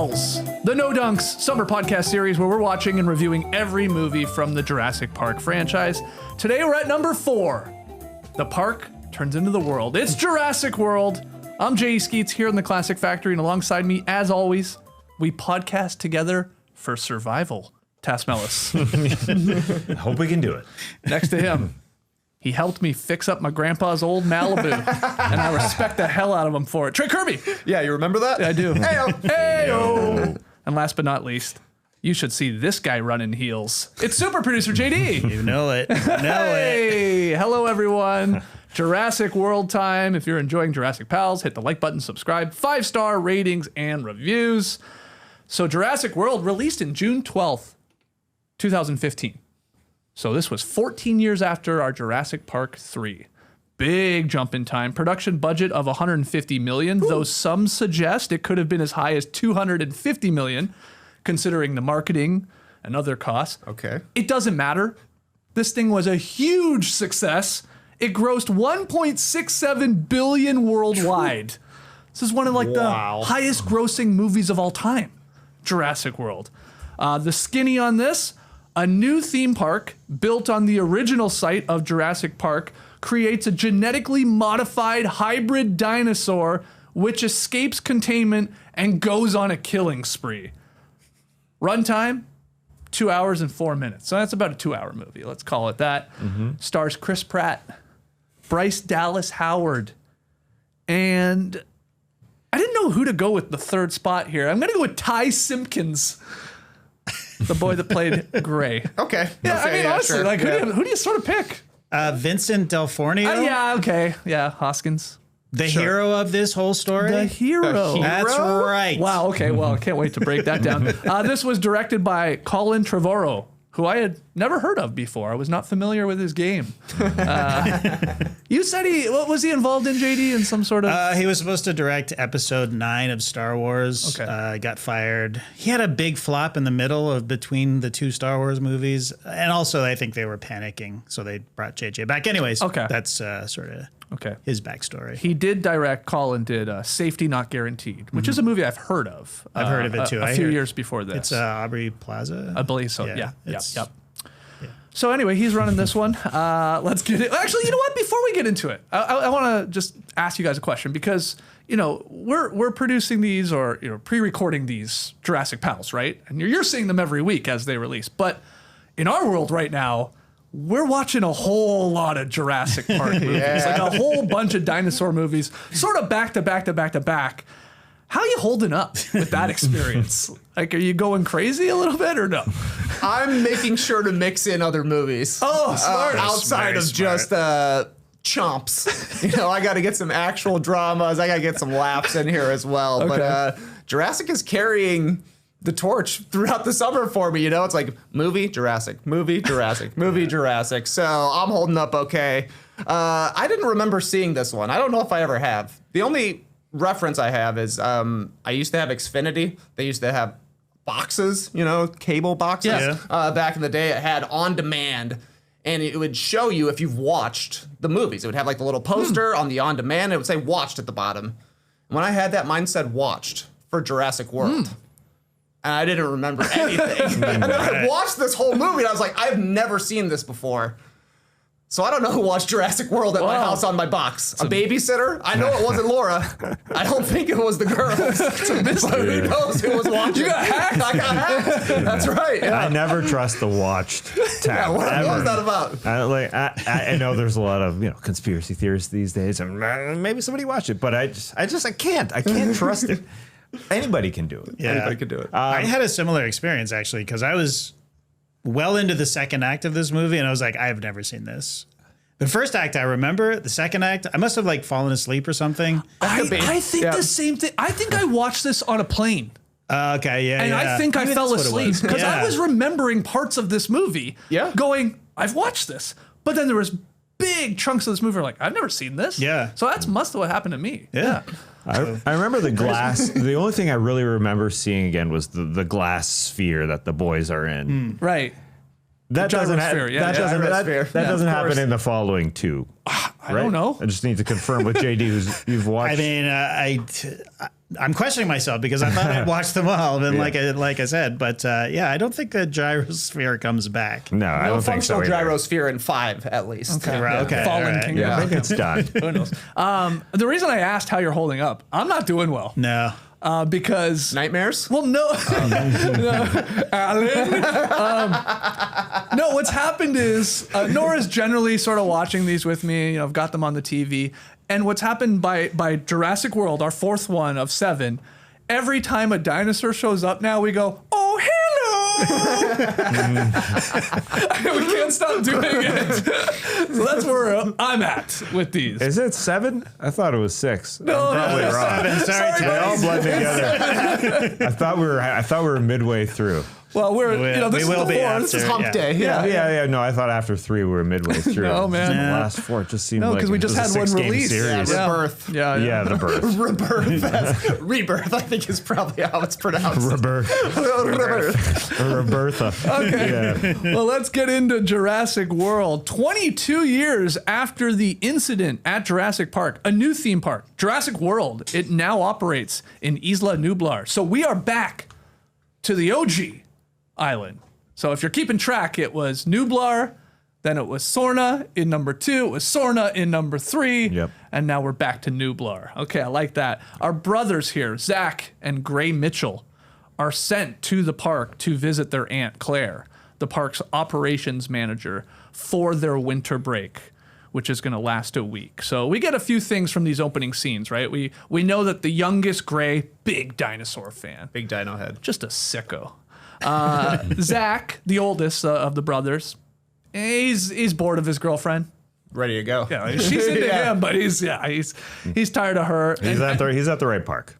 Pals, the No Dunks summer podcast series where we're watching and reviewing every movie from the Jurassic Park franchise. Today we're at number 4. The park turns into the world. It's Jurassic World. I'm Jay Skeets here in the Classic Factory, and alongside me, as always, we podcast together for survival. Tasmelis. Hope we can do it. Next to him, he helped me fix up my grandpa's old Malibu, and I respect the hell out of him for it. Trey Kirby. Yeah, you remember that? I do. Hey-o. Hey-o. And last but not least, you should see this guy running heels. It's super producer JD. You know it. Hey, hello everyone. Jurassic World time. If you're enjoying Jurassic Pals, hit the like button, subscribe, 5-star ratings and reviews. So Jurassic World released in June 12th, 2015. So this was 14 years after our Jurassic Park 3. Big jump in time. Production budget of $150 million, though some suggest it could have been as high as $250 million, considering the marketing and other costs. Okay. It doesn't matter. This thing was a huge success. It grossed $1.67 billion worldwide. This is one of the highest grossing movies of all time, Jurassic World. The skinny on this, a new theme park built on the original site of Jurassic Park creates a genetically modified hybrid dinosaur which escapes containment and goes on a killing spree. Runtime, 2 hours and 4 minutes. So that's about a 2-hour movie. Let's call it that. Stars Chris Pratt, Bryce Dallas Howard, and I didn't know who to go with the third spot here. I'm going to go with Ty Simpkins, the boy that played Gray. Okay. Yeah, okay, I mean, honestly, sure. who do you sort of pick? Vincent D'Onofrio, Yeah, okay. Yeah, Hoskins. the hero of this whole story. The hero. That's right. Wow, okay, well, I can't wait to break that down. This was directed by Colin Trevorrow, who I had never heard of before. I was not familiar with his game. You said what was he involved in, JD, in some sort of... He was supposed to direct episode 9 of Star Wars. Okay. Got fired. He had a big flop in the middle of between the 2 Star Wars movies. And also, I think they were panicking, so they brought JJ back. Anyways, that's sort of his backstory. He did direct, Colin did Safety Not Guaranteed, which is a movie I've heard of. I've heard of it too. A few years before this. It's Aubrey Plaza. I believe so. Yeah. Yep. Yeah. So anyway, he's running this one. Let's get it. Actually, you know what? Before we get into it, I want to just ask you guys a question because we're producing these or pre-recording these Jurassic Pals, right? And you're seeing them every week as they release. But in our world right now, we're watching a whole lot of Jurassic Park movies, like a whole bunch of dinosaur movies, sort of back to back to back to back. How are you holding up with that experience? Like, are you going crazy a little bit or no? I'm making sure to mix in other movies. Oh, smart. Outside of just chomps. I got to get some actual dramas. I got to get some laughs in here as well. Okay. But Jurassic is carrying the torch throughout the summer for me. It's like movie, Jurassic, movie, Jurassic, movie, Jurassic. So I'm holding up okay. I didn't remember seeing this one. I don't know if I ever have. The only reference I have is I used to have Xfinity. They used to have boxes, cable boxes. Back in the day, it had on demand, and it would show you if you've watched the movies. It would have like the little poster on the on demand. And it would say watched at the bottom. And when I had that, mine said watched for Jurassic World. And I didn't remember anything. And then I watched this whole movie, and I was like, I've never seen this before. So I don't know who watched Jurassic World at my house on my box. A babysitter? I know it wasn't Laura. I don't think it was the girls. But who knows who was watching? You got hacked. I got hacked. That's right. Yeah. I never trust the watched tab. What was that about? I know there's a lot of conspiracy theorists these days, and maybe somebody watched it, but I can't trust it. Anybody can do it. Yeah. Anybody could do it. I had a similar experience actually because I was well into the second act of this movie, and I was like, I have never seen this. The first act I remember. The second act, I must have fallen asleep or something. I think the same thing. I think I watched this on a plane. Okay, yeah, and I think I fell asleep because I was remembering parts of this movie. Yeah, going, I've watched this, but then there was big chunks of this movie like I've never seen this. Yeah, so that's must have what happened to me. Yeah. I remember the glass. The only thing I really remember seeing again was the glass sphere that the boys are in. Right. That doesn't happen in the following 2. I don't know. I just need to confirm with JD who's you've watched. I mean, I'm questioning myself because I thought I'd watched them all, and like I said, but yeah, I don't think the gyrosphere comes back. No, I don't think so. Functional gyrosphere in 5 at least. Okay, Okay, Fallen Kingdom. Yeah, I think it's done. Who knows? The reason I asked how you're holding up, I'm not doing well. No. Because Nightmares? well, no, no, Alan. No, what's happened is Nora's generally sort of watching these with me. You know, I've got them on the TV, and what's happened by Jurassic World, our 4th one of 7. Every time a dinosaur shows up, now we go, oh hello. We can't stop doing it. So that's where I'm at with these. Is it 7? I thought it was 6. No, I'm probably no, wrong. Sorry, They all blend together. I thought we were midway through. Well, this we is will the be 4th. This is after, hump yeah. day. Yeah. No, I thought after 3 we were midway through. No, man. The Yeah. last 4 just seemed No, like because we it just was had a one 6-game release. series. Yeah. Rebirth. Yeah. The birth. Rebirth. Rebirth, I think, is probably how it's pronounced. Rebirth. Rebirth. Or Robertha. Okay. Yeah. Well, let's get into Jurassic World. 22 years after the incident at Jurassic Park, a new theme park, Jurassic World, it now operates in Isla Nublar. So we are back to the OG island. So if you're keeping track, it was Nublar, then it was Sorna in number 2, it was Sorna in number 3, Yep. and now we're back to Nublar. Okay, I like that. Our brothers here, Zach and Gray Mitchell, are sent to the park to visit their Aunt Claire, the park's operations manager, for their winter break, which is going to last a week. So we get a few things from these opening scenes, right? We know that the youngest Gray, big dinosaur fan. Big dino head. Just a sicko. Zach, the oldest of the brothers, he's bored of his girlfriend. Ready to go. Yeah, she's into him, but he's tired of her. He's at the right park.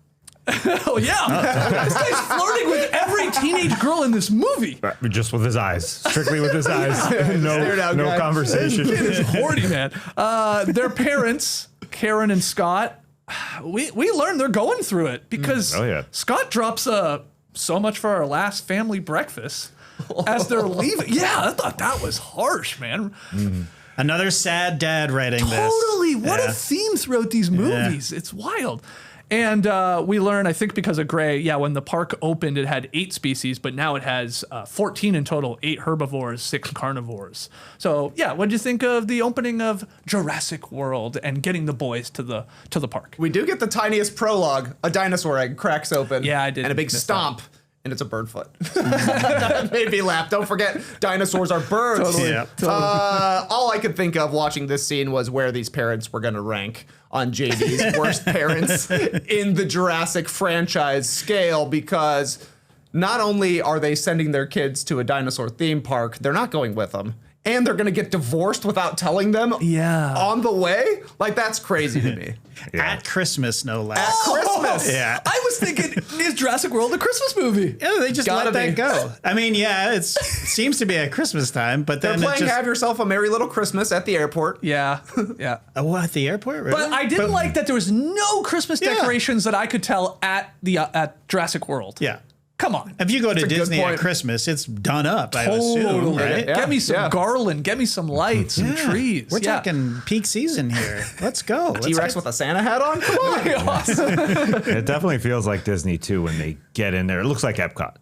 Oh yeah, this guy's flirting with every teenage girl in this movie. Just with his eyes. Strictly with his eyes. No conversation. It is horny, man. Their parents, Karen and Scott, we learned they're going through it because Scott drops so much for our last family breakfast as they're leaving. Yeah, I thought that was harsh, man. Another sad dad writing this. Totally. What a theme throughout these movies. It's wild. And we learn, I think because of Gray, when the park opened, it had 8 species, but now it has 14 in total, 8 herbivores, 6 carnivores. So what did you think of the opening of Jurassic World and getting the boys to the park? We do get the tiniest prologue. A dinosaur egg cracks open. Yeah, I did. And a big stomp. And it's a bird foot. That made me laugh. Don't forget, dinosaurs are birds. Totally. Yeah. All I could think of watching this scene was where these parents were going to rank on JD's worst parents in the Jurassic franchise scale, because not only are they sending their kids to a dinosaur theme park, they're not going with them. And they're going to get divorced without telling them on the way? Like, that's crazy to me. At Christmas, no less. At Christmas. Yeah. I was thinking, is Jurassic World a Christmas movie? Yeah, they just Gotta let be. that go. I mean, it seems to be at Christmas time, but They're then playing it just... Have Yourself a Merry Little Christmas at the airport. Yeah. Oh, at the airport? Really? But I didn't like that there was no Christmas decorations that I could tell at Jurassic World. Yeah. Come on. If you go to a good Disney at point. Christmas, it's done up, I assume, right? Yeah. Get me some garland. Get me some lights, some trees. We're talking peak season here. Let's go. T-Rex with a Santa hat on? Come on. Awesome. It definitely feels like Disney too when they get in there. It looks like Epcot.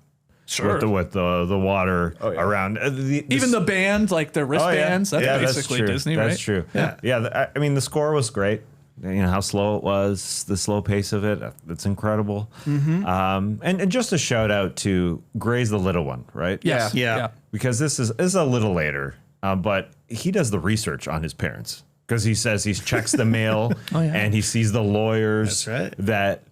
Sure. With the water around. Even the band, like the wristbands, that's basically true. Disney, right? That's true. Yeah. I mean, the score was great. You know how slow it was, the slow pace of it. It's incredible. And just a shout out to Gray's the little one, right? Yes. Yeah. Because this is a little later, but he does the research on his parents because he says he checks the mail and he sees the lawyers that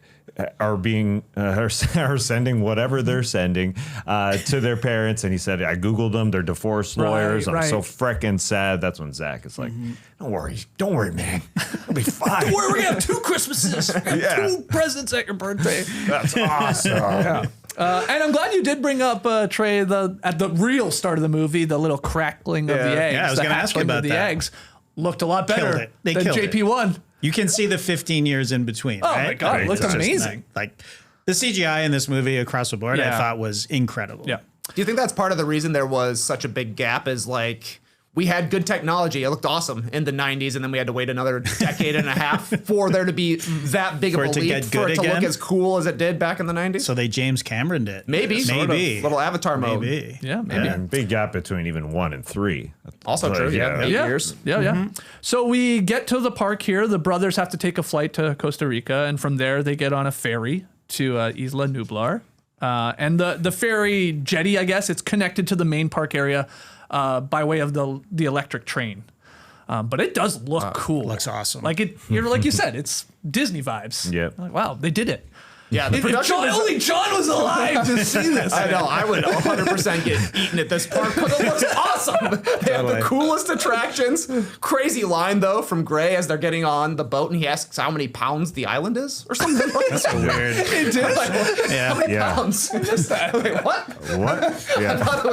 are being are sending whatever they're sending to their parents, and he said, I googled them, they're divorce lawyers. I'm so freaking sad. That's when Zach is like, don't worry, man, it'll be fine. Don't worry, we're gonna have 2 Christmases, 2 presents at your birthday. That's awesome. And I'm glad you did bring up, Trey, at the real start of the movie, the little crackling of the eggs. Yeah, I was the going to ask you hatchling about of the that. eggs looked a lot better They than killed it. JP1. You can see the 15 years in between. Oh right? my God, it looked It's just amazing. Like the CGI in this movie across the board, I thought was incredible. Yeah. Do you think that's part of the reason there was such a big gap, is like we had good technology. It looked awesome in the 90s, and then we had to wait another decade and a half for there to be that big of a leap for it to look as cool as it did back in the 90s. So they James Cameroned it. Maybe. Sort of. Little Avatar mode. Maybe. Yeah, maybe. And big gap between even 1 and 3. Also true, 8 years. Yeah. So we get to the park here. The brothers have to take a flight to Costa Rica, and from there they get on a ferry to Isla Nublar. And the ferry jetty, I guess, it's connected to the main park area by way of the electric train. But it does look cool. Looks awesome. Like like you said, it's Disney vibes. Yep. Like, wow, they did it. Yeah, the production only John was alive to see this. I know. I would 100% get eaten at this park because it looks awesome. They have the coolest attractions. Crazy line, though, from Gray as they're getting on the boat, and he asks how many pounds the island is or something like That's so weird. It did. Like, how many pounds? Just that. Wait, what? What? Yeah. I thought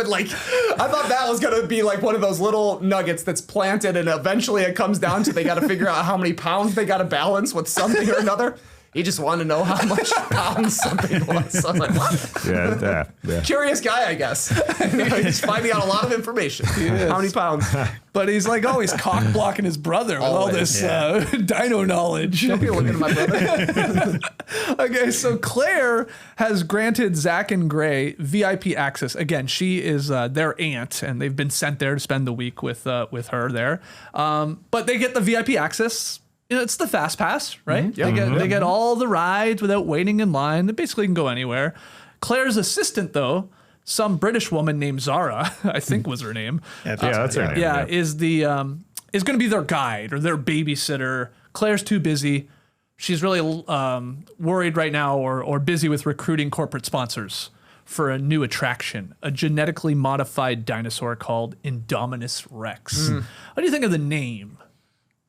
that was going to be like one of those little nuggets that's planted, and eventually it comes down to they got to figure out how many pounds they got to balance with something or another. He just wanted to know how much pounds something was. So I was like, what? Yeah. Curious guy, I guess. He's finding out a lot of information. How many pounds? But he's like always cock blocking his brother with all this dino knowledge. Don't be looking at my brother. Okay, so Claire has granted Zach and Gray VIP access. Again, she is their aunt, and they've been sent there to spend the week with her there. But they get the VIP access. You know, it's the fast pass, right? Mm-hmm. They get all the rides without waiting in line. They basically can go anywhere. Claire's assistant, though, some British woman named Zara, I think was her name. That's her name. Yeah, is going to be their guide or their babysitter. Claire's too busy. She's really worried right now or busy with recruiting corporate sponsors for a new attraction, a genetically modified dinosaur called Indominus Rex. What do you think of the name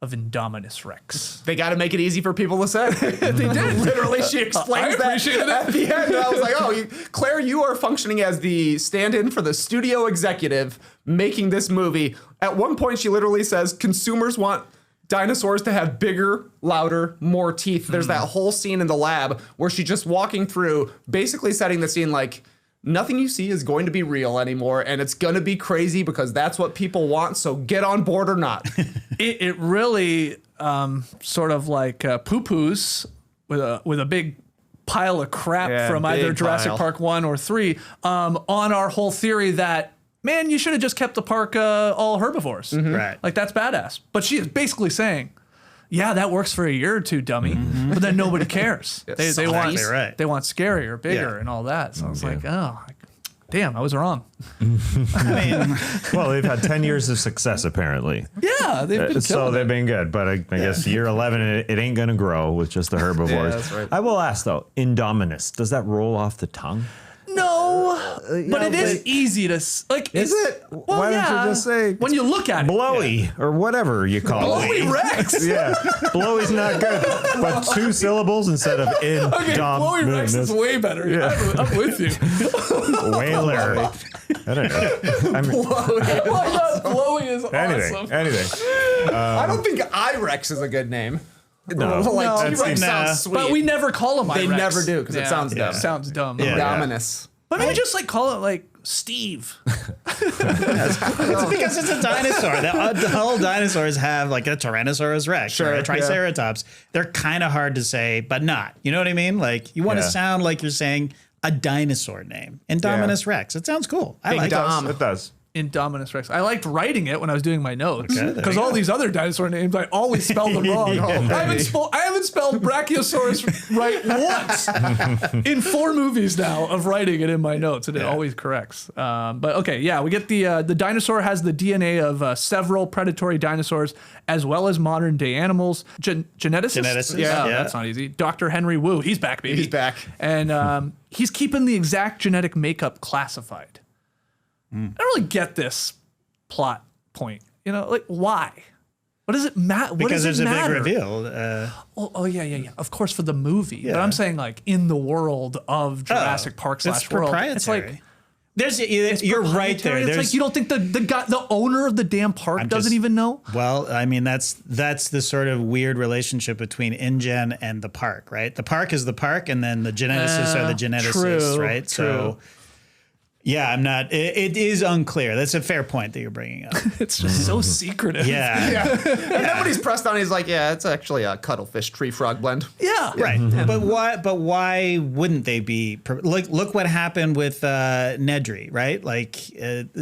of Indominus Rex? They got to make it easy for people to say. They did. Literally, she explains that at the end. I was like, oh, Claire, you are functioning as the stand-in for the studio executive making this movie. At one point, she literally says, consumers want dinosaurs to have bigger, louder, more teeth. There's that whole scene in the lab where she's just walking through, basically setting the scene like, nothing you see is going to be real anymore, and it's going to be crazy because that's what people want, so get on board or not. It really sort of like poo-poos with a big pile of crap from either Jurassic Park 1 or 3 on our whole theory that, man, you should have just kept the park all herbivores. Right. Like, that's badass. But she is basically saying, yeah, that works for a year or two, dummy. But then nobody cares. They want scarier, bigger, and all that. So I was like, oh, damn, I was wrong. Well, they've had 10 years of success, apparently. Yeah, they've been good. But I guess year 11, it ain't going to grow with just the herbivores. Yeah, that's right. I will ask, though, Indominus, does that roll off the tongue? No, but it is easy to like. Is it? Well, why don't you just say when you look at it, blowy or whatever you call it? Blowy Rex. Yeah, blowy's not good, but 2 syllables instead of Indominus. Okay, Blowy Rex is way better. Yeah. I'm with you. Whaler. I don't know. Blowy is awesome. Anything. I don't think Irex is a good name. No, T-Rex sounds sweet. But we never call them They Irex. never do because it sounds dumb. Sounds dumb. Indominus. But maybe just like call it like Steve. It's because it's a dinosaur. The whole dinosaurs have like a Tyrannosaurus Rex or a Triceratops. They're kind of hard to say, but not. You know what I mean? Like you want to sound like you're saying a dinosaur name. Indominus Rex. It sounds cool. I like it. It does. Indominus Rex. I liked writing it when I was doing my notes because all these other dinosaur names I always spelled them wrong. I haven't spelled Brachiosaurus right once in 4 movies now of writing it in my notes, and it always corrects. But okay, we get the dinosaur has the DNA of several predatory dinosaurs as well as modern day animals. Geneticist? Yeah, that's not easy. Dr. Henry Wu, he's back, baby. He's back, and he's keeping the exact genetic makeup classified. I don't really get this plot point. You know, like why? What does it matter? Because there's a big reveal. Yeah. Of course, for the movie, but I'm saying like in the world of Jurassic Park / World, it's like you're right there. It's like you don't think the owner of the damn park doesn't even know. Well, I mean that's the sort of weird relationship between InGen and the park, right? The park is the park, and then the geneticists are the geneticists, right? True. So. Yeah, I'm not. It is unclear. That's a fair point that you're bringing up. It's just so secretive. Yeah. And then when he's pressed on, he's like, yeah, it's actually a cuttlefish tree frog blend. Yeah. Right. But why wouldn't they be? Look what happened with Nedry, right? Like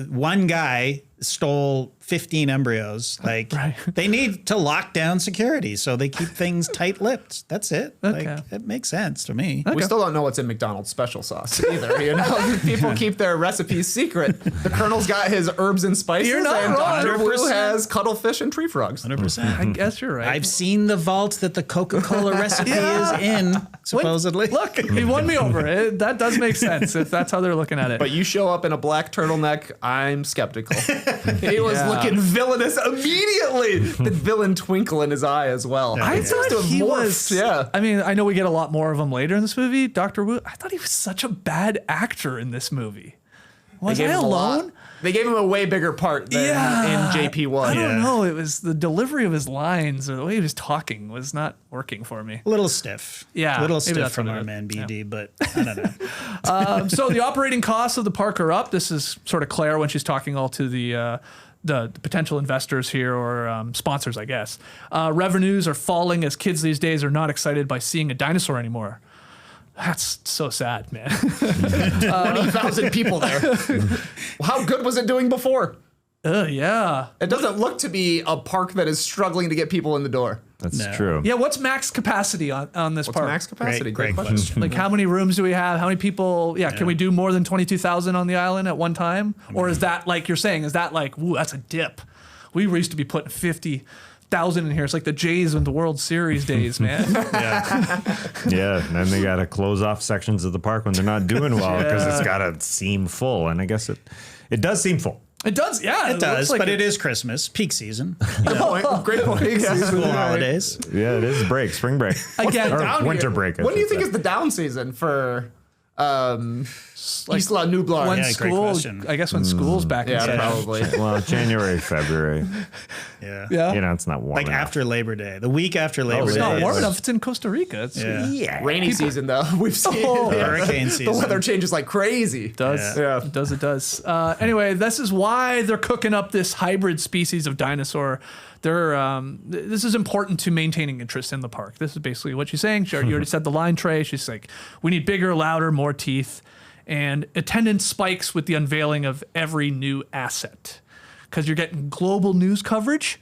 one guy stole 15 embryos. Like they need to lock down security, so they keep things tight-lipped. That's it. Okay. Like it makes sense to me. We still don't know what's in McDonald's special sauce either. You know, people keep their recipes secret. The Colonel's got his herbs and spices, You're not and wrong. Dr. Wu has cuttlefish and tree frogs. 100%. I guess you're right. I've seen the vault that the Coca-Cola recipe is in, supposedly. Look, he won me over. That does make sense if that's how they're looking at it. But you show up in a black turtleneck, I'm skeptical. He was looking villainous immediately. The villain twinkle in his eye as well. I It seems thought to have he morphed, was. Yeah. I mean, I know we get a lot more of him later in this movie. Dr. Wu, I thought he was such a bad actor in this movie. Was I him a lot. alone? They gave him a way bigger part than in JP1. I don't know. It was the delivery of his lines or the way he was talking was not working for me. A little stiff. Yeah, A little maybe stiff that's from what it our is. man BD, but I don't know. So the operating costs of the park are up. This is sort of Claire when she's talking all to the potential investors here or sponsors, I guess. Revenues are falling as kids these days are not excited by seeing a dinosaur anymore. That's so sad, man. 20,000 people there. How good was it doing before? Yeah. It doesn't look to be a park that is struggling to get people in the door. That's No. true. Yeah, what's max capacity on this What's park? max capacity? Great question. Like how many rooms do we have? How many people? Yeah, can we do more than 22,000 on the island at one time? Or is that like you're saying, is that like, ooh, that's a dip? We used to be putting 50,000 in here. It's like the Jays in the World Series days, man. Yeah, and then they got to close off sections of the park when they're not doing well because it's got to seem full. And I guess it does seem full. It does, yeah. It does, looks like but it is Christmas, peak season, Great point. Yeah. school holidays. Yeah, it is break, spring break. Again, Or Down winter here. break. I When do you should think say. is the down season for Isla Nublar? when Yeah, great school, question. I guess when school's back in Yeah, session. probably. Well, January, February. Yeah. Yeah. You know, it's not warm Like enough. after Labor Day, the week after Labor It's Day. not warm is- enough. It's in Costa Rica. It's, Yeah. Rainy season though. We've seen Hurricane the season. weather changes like crazy. It does. Yeah. It does. It does. Anyway, this is why they're cooking up this hybrid species of dinosaur. This is important to maintaining interest in the park. This is basically what she's saying. You already said the line, Trey. She's like, we need bigger, louder, more teeth. And attendance spikes with the unveiling of every new asset because you're getting global news coverage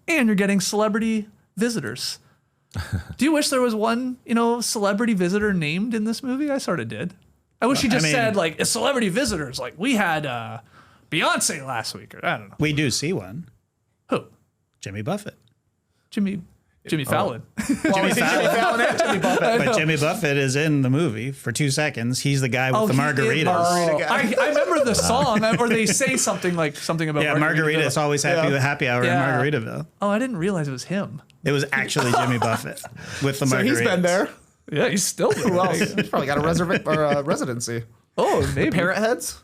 and you're getting celebrity visitors. Do you wish there was one, celebrity visitor named in this movie? I sort of did. I wish he just said like a celebrity visitors. Like we had Beyonce last week, or I don't know We do see one. who, Jimmy Buffett. Jimmy Fallon. Jimmy Fallon and Jimmy Buffett. But Jimmy Buffett is in the movie for 2 seconds. He's the guy with the he margaritas. did I remember the song, or they say something about Yeah, margaritas always happy hour Yeah. in Margaritaville. Oh, I didn't realize it was him. It was actually Jimmy Buffett with the So margaritas. he's been there. Yeah, he's still there. Who else? He's probably got a residency. Oh, maybe. Parrot heads.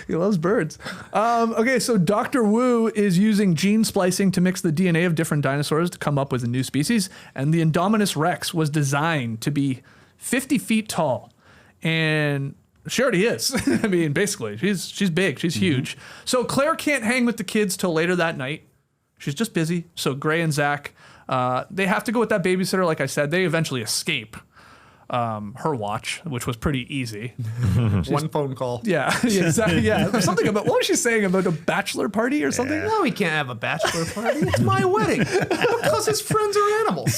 He loves birds. Okay, so Dr. Wu is using gene splicing to mix the DNA of different dinosaurs to come up with a new species. And the Indominus Rex was designed to be 50 feet tall. And she already is. I mean, basically, she's big. She's huge. So Claire can't hang with the kids till later that night. She's just busy. So Gray and Zach, they have to go with that babysitter. Like I said, they eventually escape her watch, which was pretty easy. One phone call. Yeah, exactly. Yeah, something about what was she saying about a bachelor party or something? No, we can't have a bachelor party. It's my wedding. Because his friends are animals.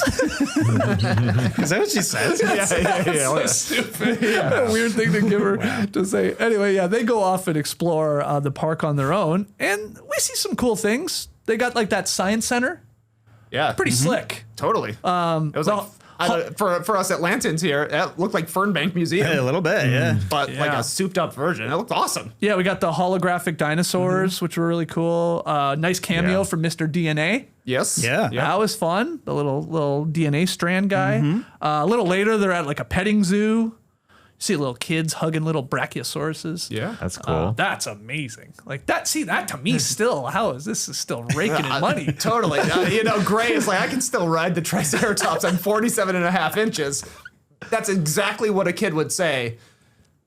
Is that what she says? So stupid. A weird thing to give her to say. Anyway, yeah, they go off and explore the park on their own, and we see some cool things. They got like that science center, Yeah. pretty slick. Totally. It was like, for us Atlantans here, it looked like Fernbank Museum. Yeah, a little bit, yeah. But like Yeah. a souped up version. It looked awesome. Yeah, we got the holographic dinosaurs, which were really cool. Nice cameo Yeah. from Mr. DNA. Yes. Yeah. That was fun. The little DNA strand guy. A little later, they're at like a petting zoo. See little kids hugging little brachiosauruses. Yeah. That's cool. That's amazing. Like that. See that to me still. How is this is still raking in money? Totally. Gray is like, I can still ride the Triceratops. I'm 47 and a half inches. That's exactly what a kid would say.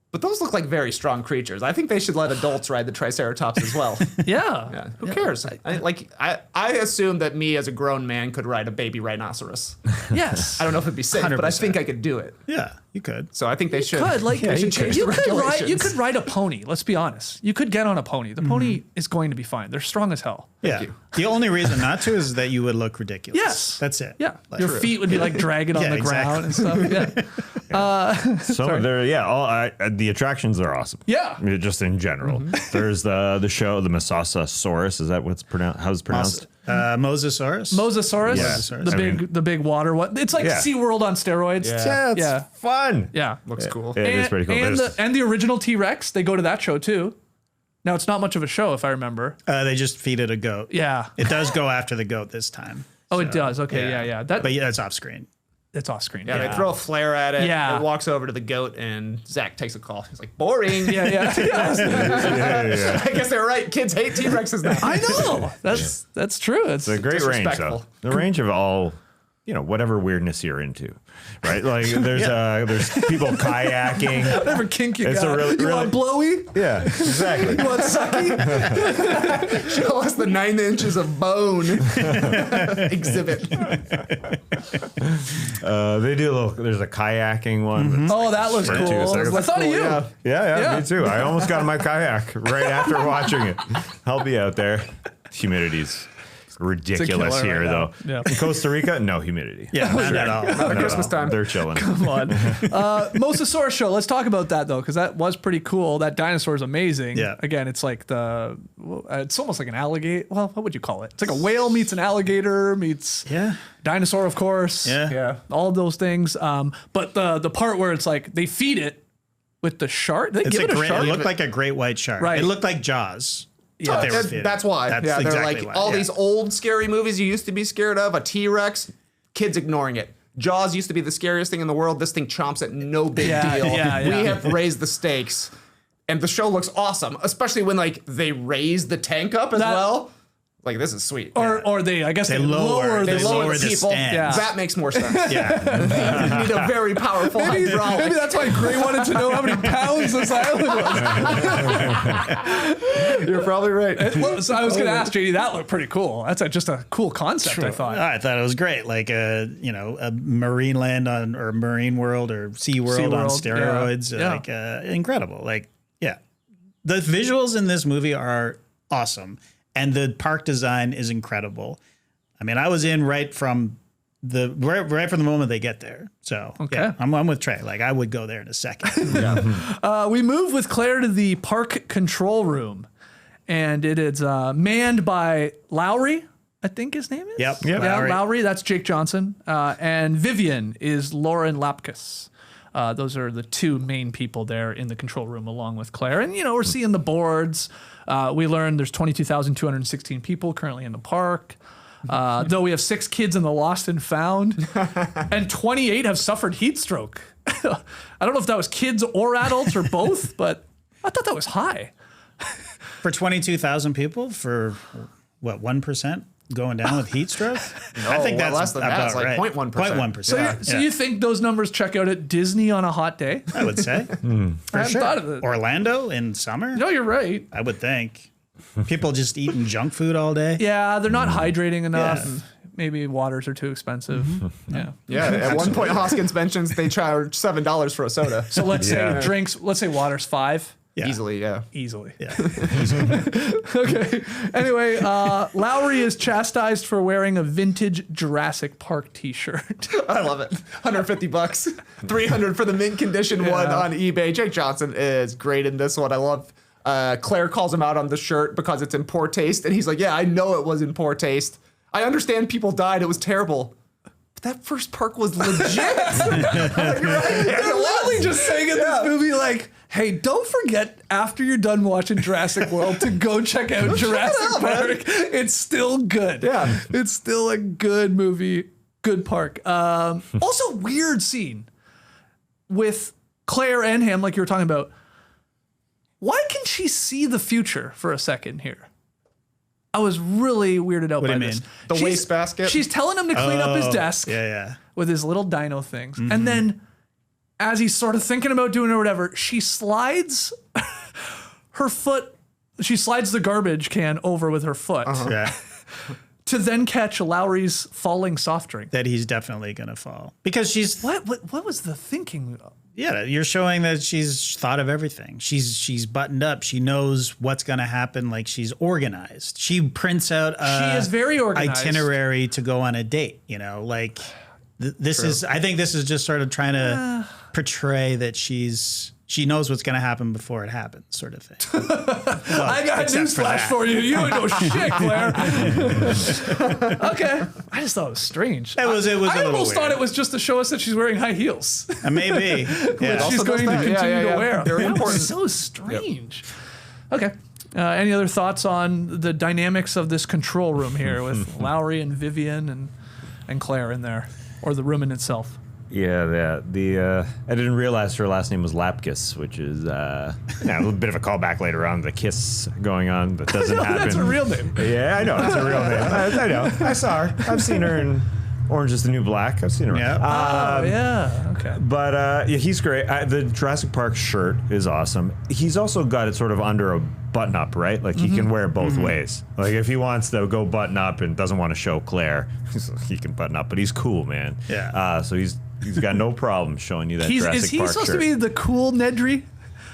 But those look like very strong creatures. I think they should let adults ride the Triceratops as well. Yeah. Who cares? I assume that me as a grown man could ride a baby rhinoceros. Yes. I don't know if it'd be safe, but I 100%. think I could do it. Yeah, you could. So I think they should. Could like they should change the you could regulations. ride a pony. Let's be honest. You could get on a pony. The pony is going to be fine. They're strong as hell. Yeah. you. The only reason not to is that you would look ridiculous. Yes. That's it. Yeah. Like, Your feet would be like dragging on Yeah, the ground and stuff. Yeah. So the attractions are awesome. Yeah. I mean, just in general. There's the show, the Mosasaurus. Is that what's pronounced? How's it pronounced? Mosasaurus. Mosasaurus. Yeah. The big water one. It's like SeaWorld on steroids. Yeah. It's fun. Yeah. Looks cool. It is pretty cool. And the original T-Rex, they go to that show too. Now it's not much of a show if I remember. They just feed it a goat. Yeah. It does go after the goat this time. Oh, it does. Okay. Yeah. But yeah, it's off screen. It's off screen. Yeah, they throw a flare at it. Yeah. It walks over to the goat, and Zach takes a call. He's like, boring. Yeah. I guess they're right. Kids hate T-Rexes now. I know. That's true. It's a great range, though. disrespectful. The range of all, whatever weirdness you're into, right? Like there's people kayaking. whatever kink you It's got. a really- you want blowy? Yeah, exactly. You want sucky? Show us the 9 inches of bone exhibit. They do a little. There's a kayaking one. Oh, that looks For 2 cool. seconds. I thought of you. Yeah. Yeah, me too. I almost got in my kayak right after watching it. I'll be out there. Humidity's ridiculous killer here, right though. now. Yeah. In Costa Rica, no humidity. Yeah, not at all. Not at Christmas time. They're chilling. Come on. Mosasaurus show. Let's talk about that though, because that was pretty cool. That dinosaur is amazing. Yeah. Again, it's like it's almost like an alligator. Well, what would you call it? It's like a whale meets an alligator meets dinosaur, of course. Yeah. All of those things. But the part where it's like they feed it with the shark. They It's give a it a great. shark. It looked like a great white shark. Right. It looked like Jaws. Yeah. They were feeding. That's why. That's they're exactly like why, all yeah. these old scary movies you used to be scared of, a T-Rex, kids ignoring it. Jaws used to be the scariest thing in the world. This thing chomps at no big deal. We have raised the stakes. And the show looks awesome, especially when like they raise the tank up as well. Like, this is sweet. Or they, I guess they lower They lower the the people. stands. Yeah. That makes more sense. Yeah. You need a very powerful Maybe hydraulic. that's why Gray wanted to know how many pounds this island was. You're probably right. So I was going to ask JD, that looked pretty cool. That's just a cool concept, I thought. I thought it was great, like a marine land or marine world or Sea World on steroids, like incredible. Like the visuals in this movie are awesome, and the park design is incredible. I mean, I was in right from the moment they get there. So I'm with Trey. Like, I would go there in a second. We move with Claire to the park control room, and it is manned by Lowry, I think his name is. Yep. Yeah, Lowry. That's Jake Johnson. And Vivian is Lauren Lapkus. Those are the two main people there in the control room, along with Claire. And we're seeing the boards. We learned there's 22,216 people currently in the park. Though we have 6 kids in the lost and found, and 28 have suffered heat stroke. I don't know if that was kids or adults or both, but I thought that was high. For 22,000 people, for what, 1% going down with heat stroke? I think that's less than that. about It's like right. 0.1%. 0.1%. So you think those numbers check out at Disney on a hot day? I would say. I hadn't thought of it. Orlando in summer? No, you're right. I would think. People just eating junk food all day. Yeah, they're not hydrating enough. Yeah. Maybe waters are too expensive. Yeah. Yeah, at one point Hoskins mentions they charge $7 for a soda. So let's say drinks. Let's say water's $5. Yeah. Easily, yeah. Easily. Yeah. Okay. Anyway, Lowry is chastised for wearing a vintage Jurassic Park T-shirt. I love it. $150, $300 for the mint condition one on eBay. Jake Johnson is great in this one. I love. Claire calls him out on the shirt because it's in poor taste, and he's like, "Yeah, I know it was in poor taste. I understand people died. It was terrible." But that first park was legit. You're right. They're literally just saying in this movie, like, hey, don't forget after you're done watching Jurassic World to go check out Jurassic Park. It's still good. Yeah. It's still a good movie, good park. Also, weird scene with Claire and him, like you were talking about. Why can she see the future for a second here? I was really weirded out What do by you this. mean? The wastebasket? She's telling him to clean up his desk Yeah. with his little dino things. And then as he's sort of thinking about doing it or whatever, she slides her foot. She slides the garbage can over with her foot Yeah. to then catch Lowry's falling soft drink. That he's definitely going to fall. Because she's... What was the thinking? Yeah, you're showing that she's thought of everything. She's buttoned up. She knows what's going to happen. Like, she's organized. She prints out She is very organized. itinerary to go on a date, you know? Like, this is... I think this is just sort of trying to portray that she knows what's going to happen before it happens, sort of thing. Well, I got a newsflash for you. You ain't no shit, Claire. Okay. I just thought it was strange. It was a I little almost thought weird. it was just to show us that she's wearing high heels. Maybe. Yeah. She's going to that. continue Yeah. to wear. Very That important. was so strange. Okay. Any other thoughts on the dynamics of this control room here with Lowry and Vivian and Claire in there, or the room in itself? Yeah, I didn't realize her last name was Lapkus, which is a little bit of a callback later on. The kiss going on that doesn't happen. That's her real name. Yeah, I know it's her real name. I know. I saw her. I've seen her in Orange Is the New Black. I've seen her. Yeah. Yeah. Okay. But yeah, he's great. The Jurassic Park shirt is awesome. He's also got it sort of under a button up, right? Like he can wear it both ways. Like if he wants to go button up and doesn't want to show Claire, he can button up. But he's cool, man. Yeah. So he's got no problem showing you that Jurassic Is he Park supposed shirt. to be the cool Nedry?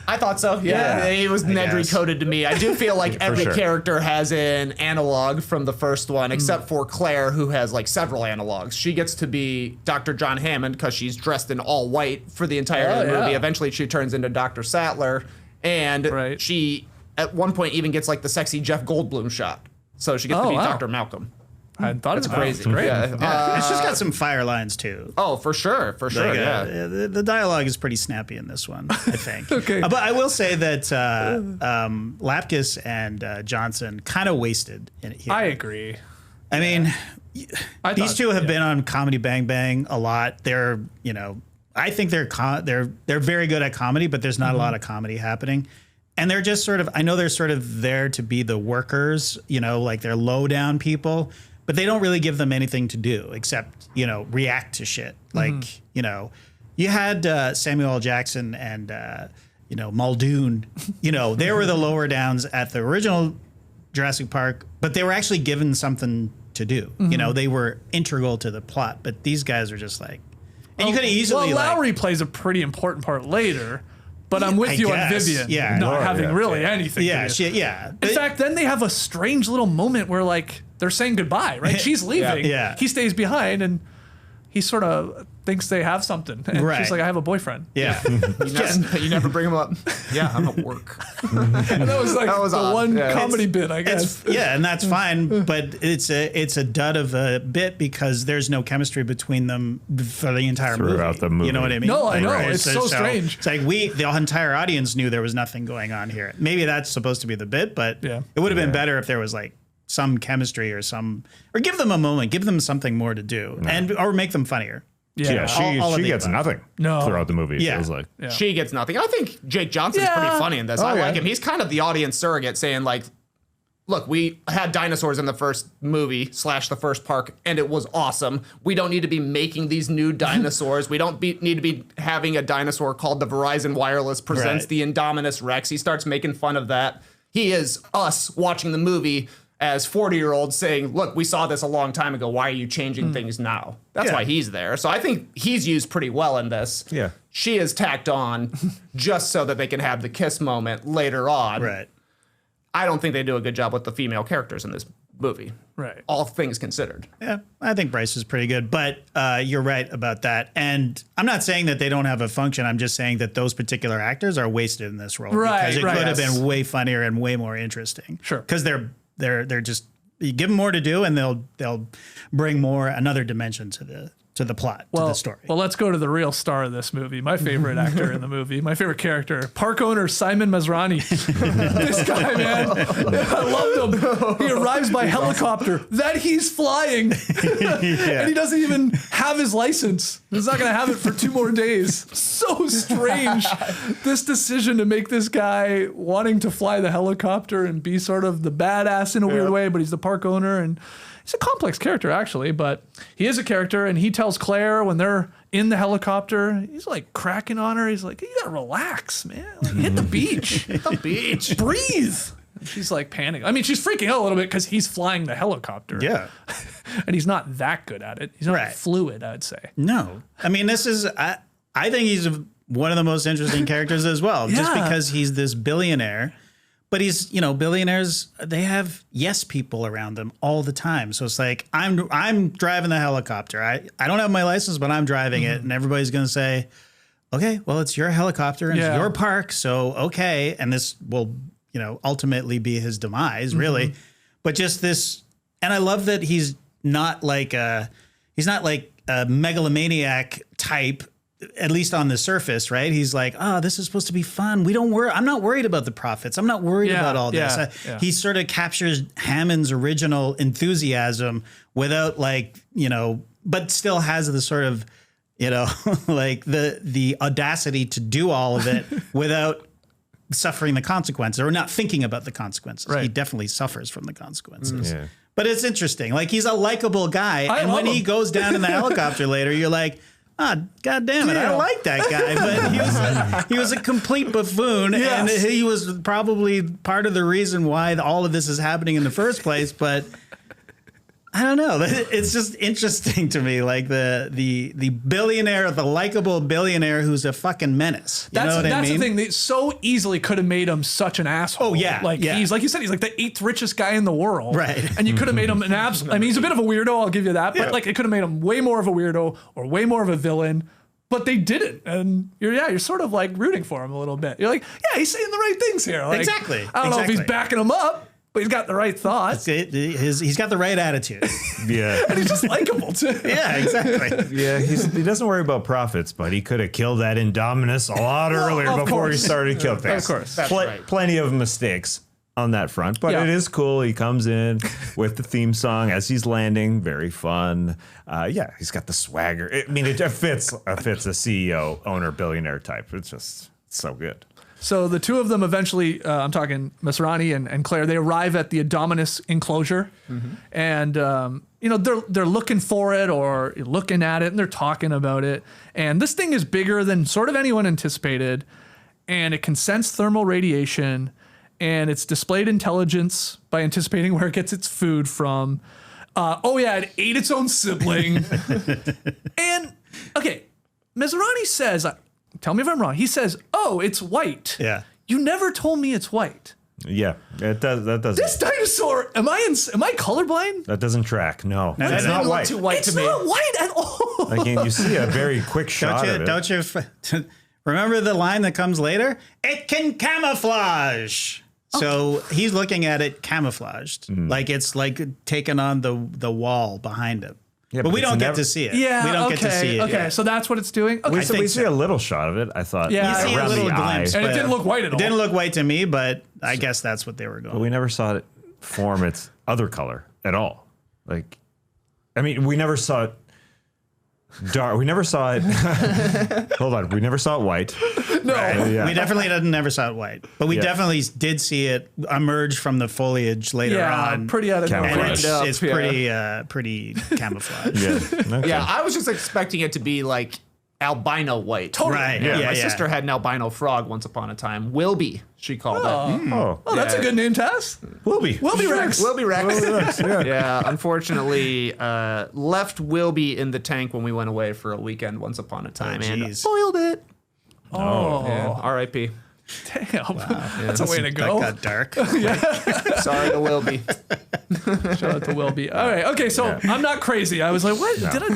I thought so. Yeah, he was Nedry guess. coded to me. I do feel like every sure. character has an analog from the first one, except for Claire, who has like several analogs. She gets to be Dr. John Hammond because she's dressed in all white for the entirety of the movie. yeah. Eventually, she turns into Dr. Sattler, and Right. she at one point even gets like the sexy Jeff Goldblum shot. So she gets to be wow. Dr. Malcolm. I hadn't thought It's about crazy. it. Great. Yeah. And she's got some fire lines, too. Oh, for sure. For sure. Like, Yeah. the dialogue is pretty snappy in this one, I think. Okay. But I will say that Lapkus and Johnson kind of wasted in it here. I agree. I mean, I these thought- two have been on Comedy Bang Bang a lot. They're, I think they're very good at comedy, but there's not a lot of comedy happening. And they're just sort of, I know they're sort of there to be the workers, like they're low down people, but they don't really give them anything to do except, react to shit. Like, you had Samuel L. Jackson and, Muldoon, they were the lower downs at the original Jurassic Park, but they were actually given something to do. They were integral to the plot, but these guys are just like, and you could have easily Well, Lowry plays a pretty important part later, but I'm with I you on guess. Vivian Yeah. not Laura, having yeah. really anything to do. In In fact, then they have a strange little moment where like they're saying goodbye, right? She's leaving. Yeah. He stays behind and he sort of thinks they have something. And Right. she's like, I have a boyfriend. yeah. You never bring him up. Yeah, I'm at work. And that was like That was the odd. one Yeah. comedy bit, I guess. And that's fine, but it's a dud of a bit because there's no chemistry between them for the entire Throughout the movie. You know what I mean? No, I know. Right. It's so strange. It's like the entire audience knew there was nothing going on here. Maybe that's supposed to be the bit, but Yeah. it would have been better if there was like some chemistry or give them a moment, give them something more to do, or make them funnier. Yeah, all of she the gets above. nothing No. throughout the movie, it Yeah. feels like. Yeah. She gets nothing. I think Jake Johnson's Yeah. pretty funny in this. I yeah. like him. He's kind of the audience surrogate saying like, look, we had dinosaurs in the first movie / the first park, and it was awesome. We don't need to be making these new dinosaurs. We don't need to be having a dinosaur called the Verizon Wireless presents Right. the Indominus Rex. He starts making fun of that. He is us watching the movie as 40-year-olds saying, look, we saw this a long time ago. Why are you changing things now? That's Yeah. why he's there. So I think he's used pretty well in this. Yeah. She is tacked on just so that they can have the kiss moment later on. Right. I don't think they do a good job with the female characters in this movie. Right. All things considered. Yeah, I think Bryce is pretty good, but you're right about that. And I'm not saying that they don't have a function. I'm just saying that those particular actors are wasted in this role Right, because it right. could have Yes. been way funnier and way more interesting. Sure. because they're just you give them more to do and they'll bring another dimension to the plot, to the story. Well, let's go to the real star of this movie. My favorite actor in the movie, my favorite character, park owner Simon Masrani. This guy, man, I loved him. He arrives by helicopter that he's flying, and he doesn't even have his license. He's not going to have it for 2 more days. So strange, this decision to make this guy wanting to fly the helicopter and be sort of the badass in a weird way, but he's the park owner and he's a complex character actually, but he is a character, and he tells Claire when they're in the helicopter, he's like cracking on her. He's like, you gotta relax, man. Like, hit the beach. The beach. Breathe. And she's like panicking. I mean, she's freaking out a little bit because he's flying the helicopter. Yeah. And he's not that good at it. He's not fluid, I'd say. No. I mean, this is, I think he's one of the most interesting characters as well, just because he's this billionaire. But he's, billionaires, they have yes people around them all the time. So it's like, I'm driving the helicopter. I don't have my license, but I'm driving it. And everybody's going to say, okay, well, it's your helicopter and it's your park. So, okay. And this will, ultimately be his demise, really. But just this, and I love that he's not like a megalomaniac type, at least on the surface, right? He's like, this is supposed to be fun. I'm not worried about the profits. I'm not worried about all this. He sort of captures Hammond's original enthusiasm without but still has the sort of, like the audacity to do all of it without suffering the consequences or not thinking about the consequences. Right. He definitely suffers from the consequences. Yeah. But it's interesting. Like, he's a likable guy. And when he goes down in the helicopter later, you're like, God damn it, I don't like that guy. But he was a complete buffoon, and he was probably part of the reason why all of this is happening in the first place. But I don't know. It's just interesting to me, like the billionaire, the likable billionaire who's a fucking menace. That's the thing. They so easily could have made him such an asshole. Oh yeah, he's like you said, he's like the 8th richest guy in the world, right? And you could have made him an absolute. I mean, he's a bit of a weirdo. I'll give you that. But like, it could have made him way more of a weirdo or way more of a villain. But they didn't, and you're sort of like rooting for him a little bit. You're like, yeah, he's saying the right things here. Like, exactly. I don't know if he's backing him up, but he's got the right thoughts. He's got the right attitude. Yeah. And he's just likable too. Yeah, exactly. Yeah, he doesn't worry about profits, but he could have killed that Indominus a lot earlier before he started killing things. Of course. That's right. Plenty of mistakes on that front, but it is cool. He comes in with the theme song as he's landing. Very fun. He's got the swagger. I mean, it fits a CEO, owner, billionaire type. It's so good. So the two of them eventually, I'm talking Masrani and Claire, they arrive at the Indominus enclosure, and they're looking for it or looking at it, and they're talking about it. And this thing is bigger than sort of anyone anticipated, and it can sense thermal radiation, and it's displayed intelligence by anticipating where it gets its food from. It ate its own sibling. And okay, Masrani says, tell me if I'm wrong. He says, "Oh, it's white." Yeah. You never told me it's white. Yeah, it does. That doesn't. This dinosaur. Am I colorblind? That doesn't track. No, It it's not look white. too white It's to me. not white at all. Like, you see a very quick shot of it. Don't you remember the line that comes later? It can camouflage. So he's looking at it camouflaged, like it's like taken on the wall behind him. Yeah, but we don't get to see it. Yeah, we don't get to see it. Okay, yet. so that's what it's doing. Okay, We see a little shot of it. I thought. Yeah, You see a around little the eye. glimpse, and it but didn't look white at all. It didn't look white to me, but I guess that's what they were going. But we never saw it form its other color at all. Like, I mean, we never saw it dark. We never saw it. Hold on. We never saw it white. No. We definitely never saw it white, but we definitely did see it emerge from the foliage later on. Pretty out of nowhere. And it's pretty camouflaged. Yeah. Okay. Yeah, I was just expecting it to be like albino white. Totally. Right. Yeah, Yeah. my sister had an albino frog once upon a time. Wilby, she called it. Oh, That's a good name, Tess. Wilby. Wilby Rex. Wilby Rex. Yeah, unfortunately, left Wilby in the tank when we went away for a weekend once upon a time and geez. spoiled it. Oh, Yeah, R.I.P. damn. That's a way to go. That got dark. Sorry to Wilby. Shout out to Wilby. All right. Okay. So I'm not crazy. I was like, what? Did I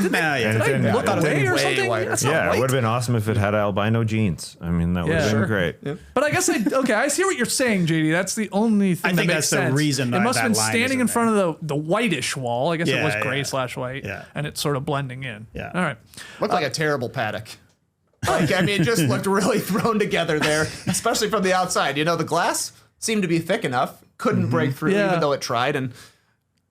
look away or way something? whiter. That's not Yeah, it white. would have been awesome if it had albino genes. I mean, that would have been great. But I guess I see what you're saying, JD. That's the only thing I think that makes that's the sense. reason It must have that been line standing is in in front of the whitish wall. I guess it was Yeah, gray yeah. /white. Yeah. And it's sort of blending in. Yeah. All right. Looked like a terrible paddock. Like, I mean, it just looked really thrown together there, especially from the outside. You know, the glass seemed to be thick enough, couldn't break through Yeah. even though it tried. And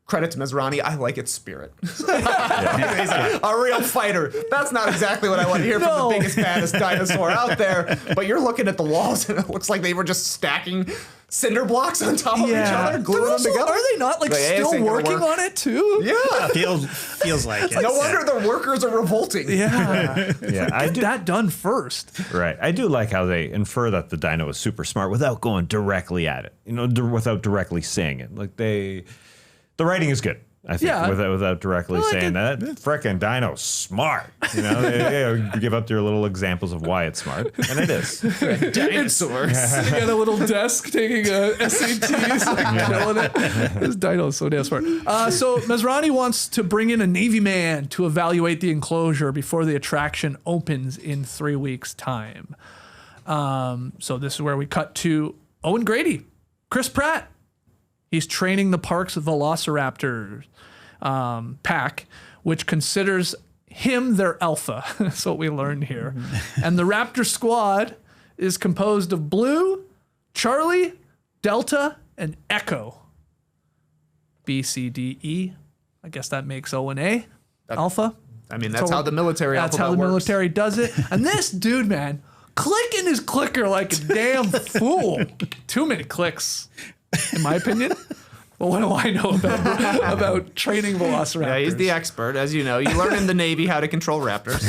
credit to Masrani, I like its spirit. He's a real fighter. That's not exactly what I want to hear from the biggest, baddest dinosaur out there. But you're looking at the walls, and it looks like they were just stacking cinder blocks on top of each other, gluing them together. Are they not still working on it too? Yeah. Feels like it. No wonder the workers are revolting. Yeah. I do that done first. Right. I do like how they infer that the dino is super smart without going directly at it. Without directly saying it. Like the writing is good. I think without directly saying that frickin' dino's smart. They give up their little examples of why it's smart, and it is. Dinosaurs. Sitting at a little desk taking SATs, killing it. This dino is so damn smart. So Masrani wants to bring in a Navy man to evaluate the enclosure before the attraction opens in 3 weeks' time. So this is where we cut to Owen Grady, Chris Pratt. He's training the park's Velociraptors pack, which considers him their alpha. That's what we learned here. And the Raptor squad is composed of Blue, Charlie, Delta, and Echo. B, C, D, E. I guess that makes Owen A. Alpha. I mean, that's how the military That's how the military does it. And this dude, man, clicking his clicker like a damn fool. Too many clicks, in my opinion. Well, what do I know about training Velociraptors? Yeah, he's the expert, as you know. You learn in the Navy how to control raptors.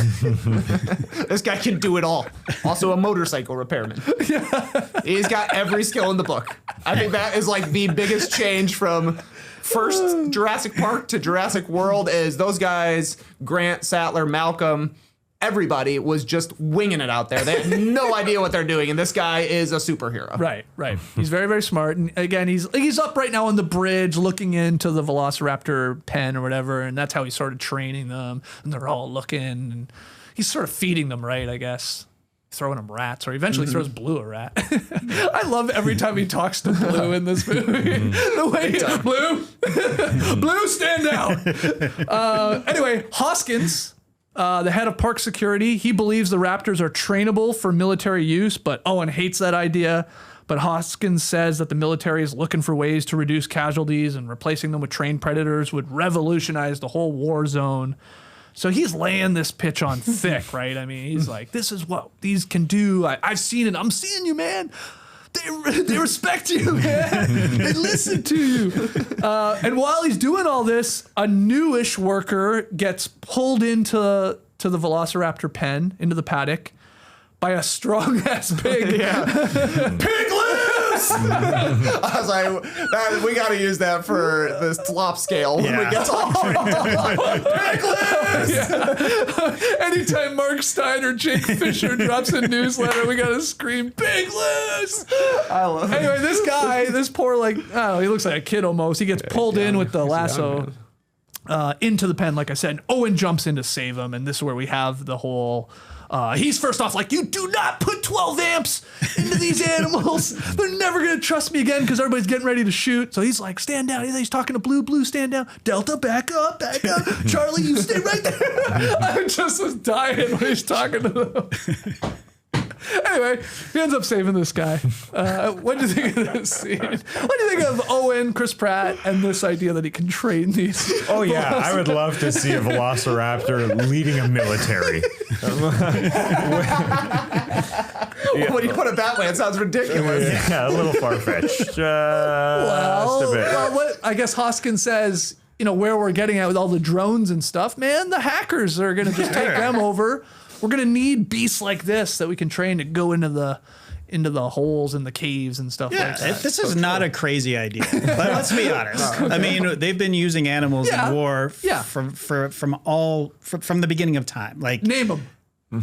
This guy can do it all. Also a motorcycle repairman. Yeah. He's got every skill in the book. I think that is like the biggest change from first Jurassic Park to Jurassic World is those guys, Grant, Sattler, Malcolm, everybody was just winging it out there. They had no idea what they're doing, and this guy is a superhero. Right. He's very, very smart. And again, he's up right now on the bridge looking into the Velociraptor pen or whatever, and that's how he started training them. And they're all looking, and he's sort of feeding them, right, I guess. Throwing them rats, or eventually throws Blue a rat. I love every time he talks to Blue in this movie. The way Blue, stand down. Anyway, Hoskins, the head of park security, he believes the Raptors are trainable for military use, but Owen hates that idea. But Hoskins says that the military is looking for ways to reduce casualties, and replacing them with trained predators would revolutionize the whole war zone. So he's laying this pitch on thick, right? I mean, he's like, this is what these can do. I've seen it. I'm seeing you, man. They respect you, man. They listen to you. And while he's doing all this, a newish worker gets pulled into the Velociraptor pen, into the paddock, by a strong-ass pig. Pig loose! I was like, we got to use that for the slop scale when we get to Pig loose! Yeah. Anytime Mark Stein or Jake Fisher drops a newsletter, we got to scream, pig loose! I love it. Anyway, this guy, this poor, like, I don't know, he looks like a kid almost. He gets pulled in with the lasso into the pen, like I said. And Owen jumps in to save him, and this is where we have the whole... he's first off like, you do not put 12 amps into these animals. They're never going to trust me again because everybody's getting ready to shoot. So he's like, stand down. He's talking to Blue, stand down. Delta, back up. Charlie, you stay right there. I just was dying when he's talking to them. Anyway, he ends up saving this guy. What do you think of this scene? What do you think of Owen, Chris Pratt, and this idea that he can train these? Oh, yeah. I would love to see a Velociraptor leading a military. When you put it that way, it sounds ridiculous. Yeah, a little far-fetched. Well, what I guess Hoskins says, where we're getting at with all the drones and stuff, man, the hackers are going to just take them over. We're going to need beasts like this that we can train to go into the holes and the caves and stuff like that. This is not a crazy idea. But let's be honest. I mean, they've been using animals in war from the beginning of time. Like, name them.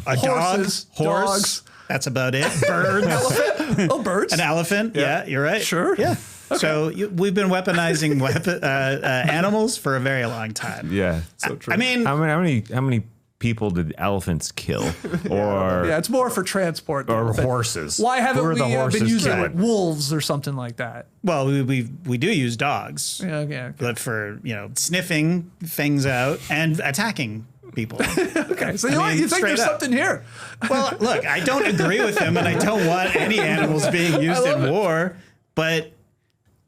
A Horses, horse. dogs. That's about it. Birds. Elephant. Oh, birds. An elephant. Yeah, you're right. Sure. Yeah. Okay. So we've been weaponizing animals for a very long time. Yeah. So true. I mean, how many people did elephants kill? Or it's more for transport. Or horses. Why haven't we been using killing? wolves or something like that? Well, we do use dogs. Okay. But for sniffing things out and attacking people. Okay, so you think there's something here? Well, look, I don't agree with him, and I don't want any animals being used in war, but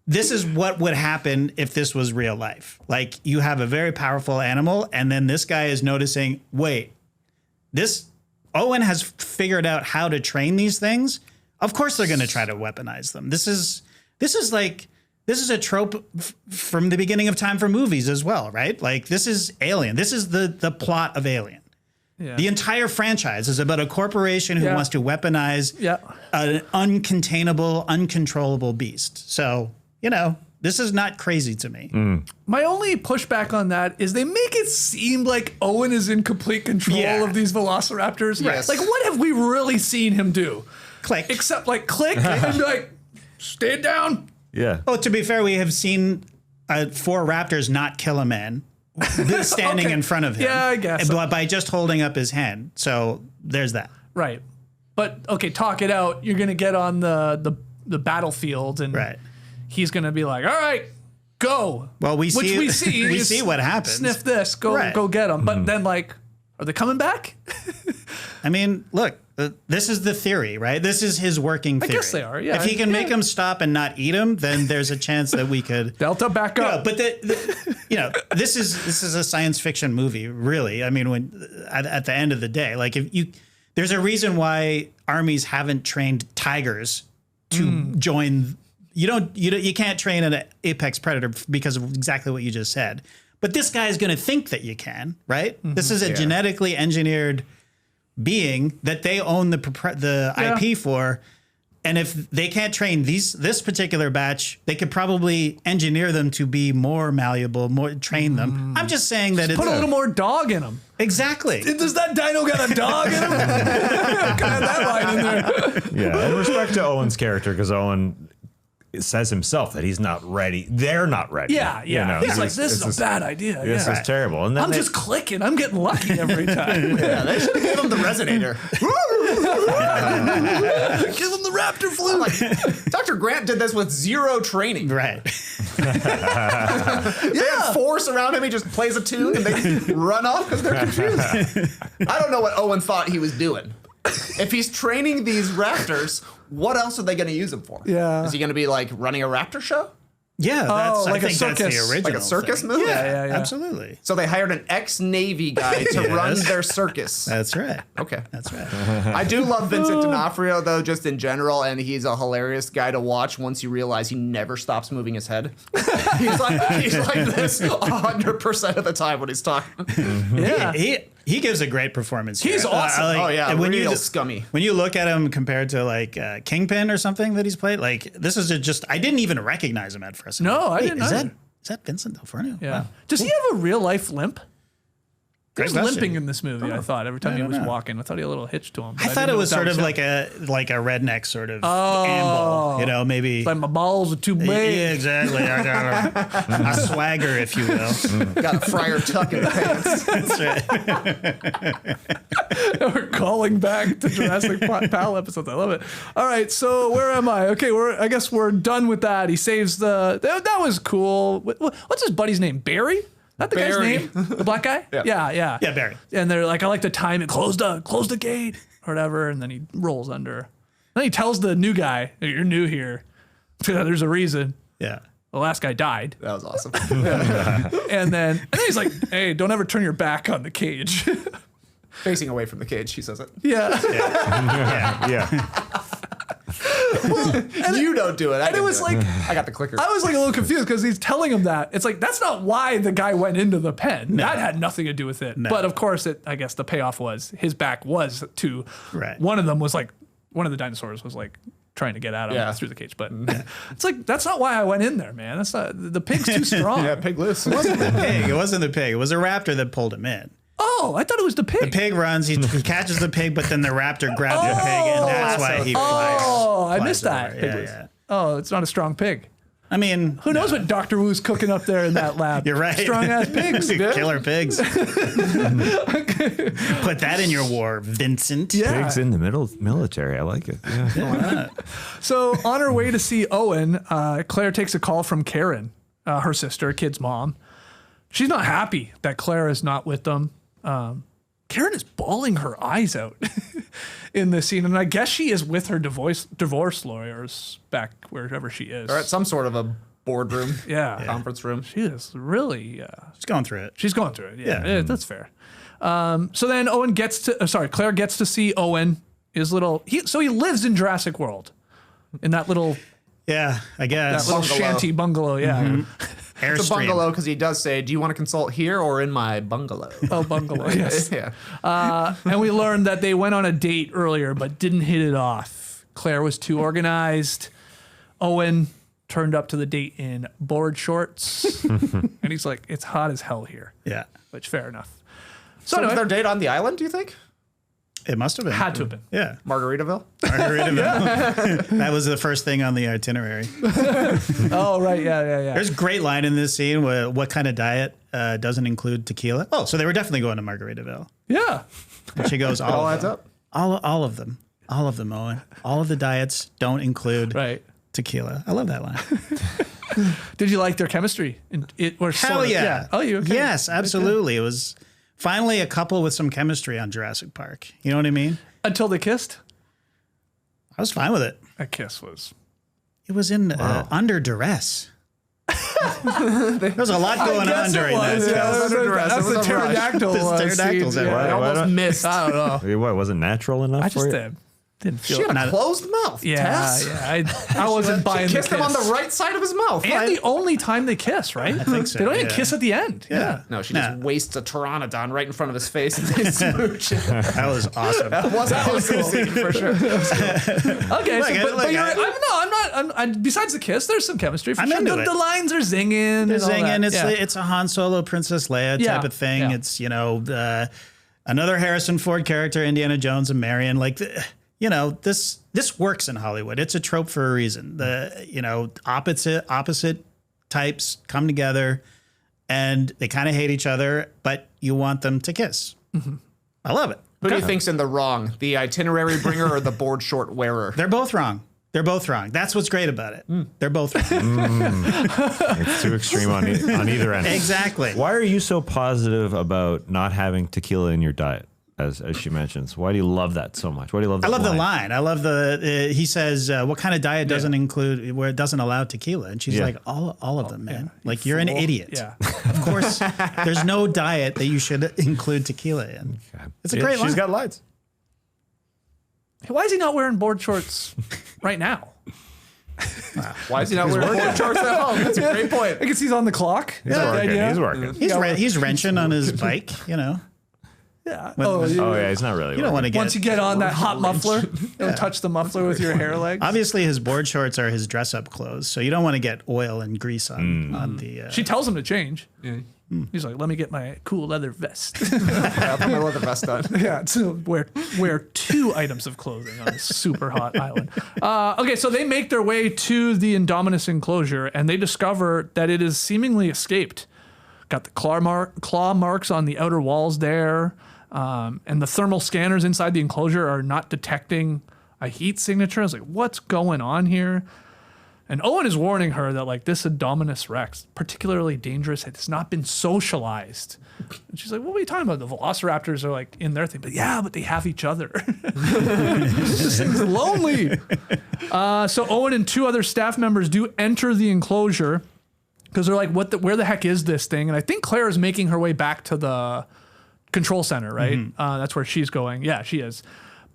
this is what would happen if this was real life. Like you have a very powerful animal, and then this guy is noticing, wait, Owen has figured out how to train these things. Of course they're going to try to weaponize them. This is a trope from the beginning of time for movies as well, right? Like this is Alien. This is the plot of Alien. Yeah. The entire franchise is about a corporation who wants to weaponize an uncontainable, uncontrollable beast. So, this is not crazy to me. My only pushback on that is they make it seem like Owen is in complete control of these Velociraptors. Yes. Like, what have we really seen him do? Click. Except like click and be like, stay down. Yeah. Oh, to be fair, we have seen 4 raptors not kill a man standing in front of him. Yeah, I guess. By just holding up his hand. So there's that. Right. But okay, talk it out. You're gonna get on the battlefield and he's gonna be like, all right, go. Well, we see we see what happens. Sniff this, go get them. But then like, are they coming back? I mean, look, this is the theory, right? This is his working theory. I guess they are, yeah. If he can make them stop and not eat them, then there's a chance that we could Delta back up. But this is a science fiction movie, really. I mean, when at the end of the day, like there's a reason why armies haven't trained tigers to join. You can't train an apex predator because of exactly what you just said. But this guy is going to think that you can, right? This is a genetically engineered being that they own the IP for, and if they can't train this particular batch, they could probably engineer them to be more malleable, train them. I'm just saying that it's put a little more dog in them. Exactly. Does that dino got a dog in him? Got that line in there. Yeah, in respect to Owen's character, because Owen says himself that he's not ready. They're not ready. Yeah. He's like, this is a bad idea. This is terrible. And then I'm just clicking. I'm getting lucky every time. They should have given him the resonator. Give him the Raptor flute. Like, Dr. Grant did this with 0 training. Right. They have 4 surround him. He just plays a tune and they run off because they're confused. I don't know what Owen thought he was doing. If he's training these raptors, what else are they going to use him for? Yeah. Is he going to be like running a raptor show? Yeah, like I think a circus. that's the original Like a circus thing. movie? Yeah. Absolutely. So they hired an ex-Navy guy to run their circus. That's right. Okay. That's right. I do love Vincent D'Onofrio, though, just in general, and he's a hilarious guy to watch once you realize he never stops moving his head. he's like this 100% of the time when he's talking. Yeah. He gives a great performance. He's here. awesome. And when real scummy. When you look at him compared to like Kingpin or something that he's played, like this is I didn't even recognize him at first. No, I didn't Is either. that Vincent D'Onofrio? Yeah. Wow. Does he have a real life limp? He was Great question. limping in this movie, I thought, every time he don't was know. walking. I thought he had a little hitch to him. I thought it was sort of like a redneck sort of amble, maybe. Like my balls are too big. Yeah, exactly. I got a swagger, if you will. Got a friar tuck in the pants. That's right. We're calling back to Jurassic Pal episodes. I love it. All right, so where am I? Okay, I guess we're done with that. He saves that was cool. What's his buddy's name? Barry? That the Barry. guy's name? The black guy? Yeah. Yeah, Barry. And they're like, I like to time it. Close the gate or whatever. And then he rolls under. Then he tells the new guy, "You're new here. There's a reason. Yeah. The last guy died." That was awesome. And then he's like, "Hey, don't ever turn your back on the cage." Facing away from the cage, he says it. Yeah. Yeah. You don't do it. And it was like, I got the clicker. I was like a little confused because he's telling him that. It's like, that's not why the guy went into the pen. That had nothing to do with it. No. But of course, I guess the payoff was his back was to, Right. one of them was like, one of the dinosaurs was like trying to get at him through the cage. But it's like, that's not why I went in there, man. That's not, the pig's too strong. Yeah, pig loose. It wasn't the pig. It wasn't the pig. It was a raptor that pulled him in. Oh, I thought it was the pig. The pig runs, he catches the pig, but then the raptor grabs the pig, and that's why he flies. Oh, I flies missed that. over. Yeah. Oh, it's not a strong pig. I mean, Who knows what Dr. Wu's cooking up there in that lab? You're right. Strong ass pigs. Killer pigs. Put that in your war, Vincent. Yeah. Pigs in the military. I like it. Yeah. So on her way to see Owen, Claire takes a call from Karen, her sister, kid's mom. She's not happy that Claire is not with them. Karen is bawling her eyes out in this scene, and I guess she is with her divorce lawyers back wherever she is. Or at some sort of a boardroom, conference room. She is really. She's going through it. She's going through it. Yeah, that's fair. So then Claire gets to see Owen. His little. So he lives in Jurassic World, in that little. Yeah, I guess. That little shanty bungalow. Yeah. Mm-hmm. It's a bungalow because he does say, "Do you want to consult here or in my bungalow?" Oh, bungalow. Yes. Yeah. And we learned that they went on a date earlier, but didn't hit it off. Claire was too organized. Owen turned up to the date in board shorts, and he's like, "It's hot as hell here." Yeah. Which fair enough. So was their date on the island? Do you think? It must have been. Had to have been. Yeah. Margaritaville. That was the first thing on the itinerary. Oh, right. Yeah. There's a great line in this scene where what kind of diet doesn't include tequila? Oh, so they were definitely going to Margaritaville. Yeah. And she goes, All adds up. All of them. All of them, Owen. All of the diets don't include tequila. I love that line. Did you like their chemistry? Hell yeah. Oh, you okay? Yes, absolutely. It was finally a couple with some chemistry on Jurassic Park. You know what I mean? Until they kissed? I was fine with it. That kiss was. It was in under duress. There was a lot going on during that. That's the pterodactyl. Pterodactyls. I almost missed. I don't know. What, wasn't natural enough I for just you? didn't feel She it. had a closed mouth. Tess. I wasn't buying the Kissed him on the right side of his mouth. And the only time they kiss, right? I think so, They don't even yeah. kiss at the end. Yeah. No, she just wastes a pteranodon right in front of his face and they smooch. That was awesome. That was cool scene for sure. Okay, Look, I'm not. Besides the kiss, there's some chemistry for I'm sure. into it. The lines are zinging. They're and all zinging. that. It's a Han Solo, Princess Leia type of thing. Yeah. It's another Harrison Ford character, Indiana Jones and Marion. This works in Hollywood. It's a trope for a reason. Opposite types come together, and they kind of hate each other, but you want them to kiss. Mm-hmm. I love it. Who do you think's in the wrong? The itinerary bringer or the board short wearer? They're both wrong. That's what's great about it. They're both wrong. It's too extreme on either end. Exactly. Why are you so positive about not having tequila in your diet? As she mentions, why do you love that so much? Why do you love that? I love the line. I love he says, what kind of diet doesn't include, where it doesn't allow tequila? And she's like, all of them, man. Like, you're an idiot. Yeah. Of course, there's no diet that you should include tequila in. Okay. It's a great line. She's got lines. Why is he not wearing board shorts right now? Why is he not wearing board shorts at home? That's a great point. Because he's on the clock. He's working. He's wrenching on his bike, Yeah. He's not really. You don't want to get... Once you get on that hot muffler, don't touch the muffler with your hair legs. Obviously, his board shorts are his dress-up clothes, so you don't want to get oil and grease on the... She tells him to change. Yeah. He's like, let me get my cool leather vest. I'll put my leather vest on. Yeah, to wear 2 items of clothing on this super hot island. Okay, so they make their way to the Indominus enclosure, and they discover that it is seemingly escaped. Got the claw marks on the outer walls there. And the thermal scanners inside the enclosure are not detecting a heat signature. I was like, what's going on here? And Owen is warning her that this Indominus Rex, particularly dangerous, has not been socialized. And she's like, what are you talking about? The Velociraptors are in their thing. But they have each other. This thing's lonely. So Owen and 2 other staff members do enter the enclosure because they're like, where the heck is this thing? And I think Claire is making her way back to the control center, right? Mm-hmm. That's where she's going. Yeah, she is.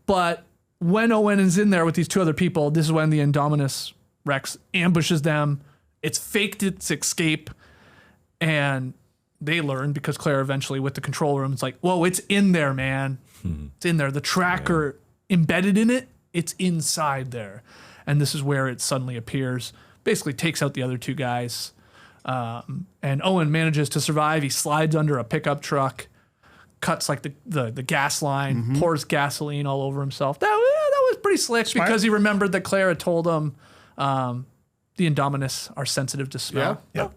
But when Owen is in there with these 2 other people, this is when the Indominus Rex ambushes them. It's faked its escape. And they learn, because Claire eventually with the control room, it's like, whoa, it's in there, man. Mm-hmm. It's in there. The tracker embedded in it, it's inside there. And this is where it suddenly appears. Basically takes out the other 2 guys. And Owen manages to survive. He slides under a pickup truck. Cuts the gas line, pours gasoline all over himself. That was pretty slick. Smart. Because he remembered that Claire had told him the Indominus are sensitive to smell. Yeah.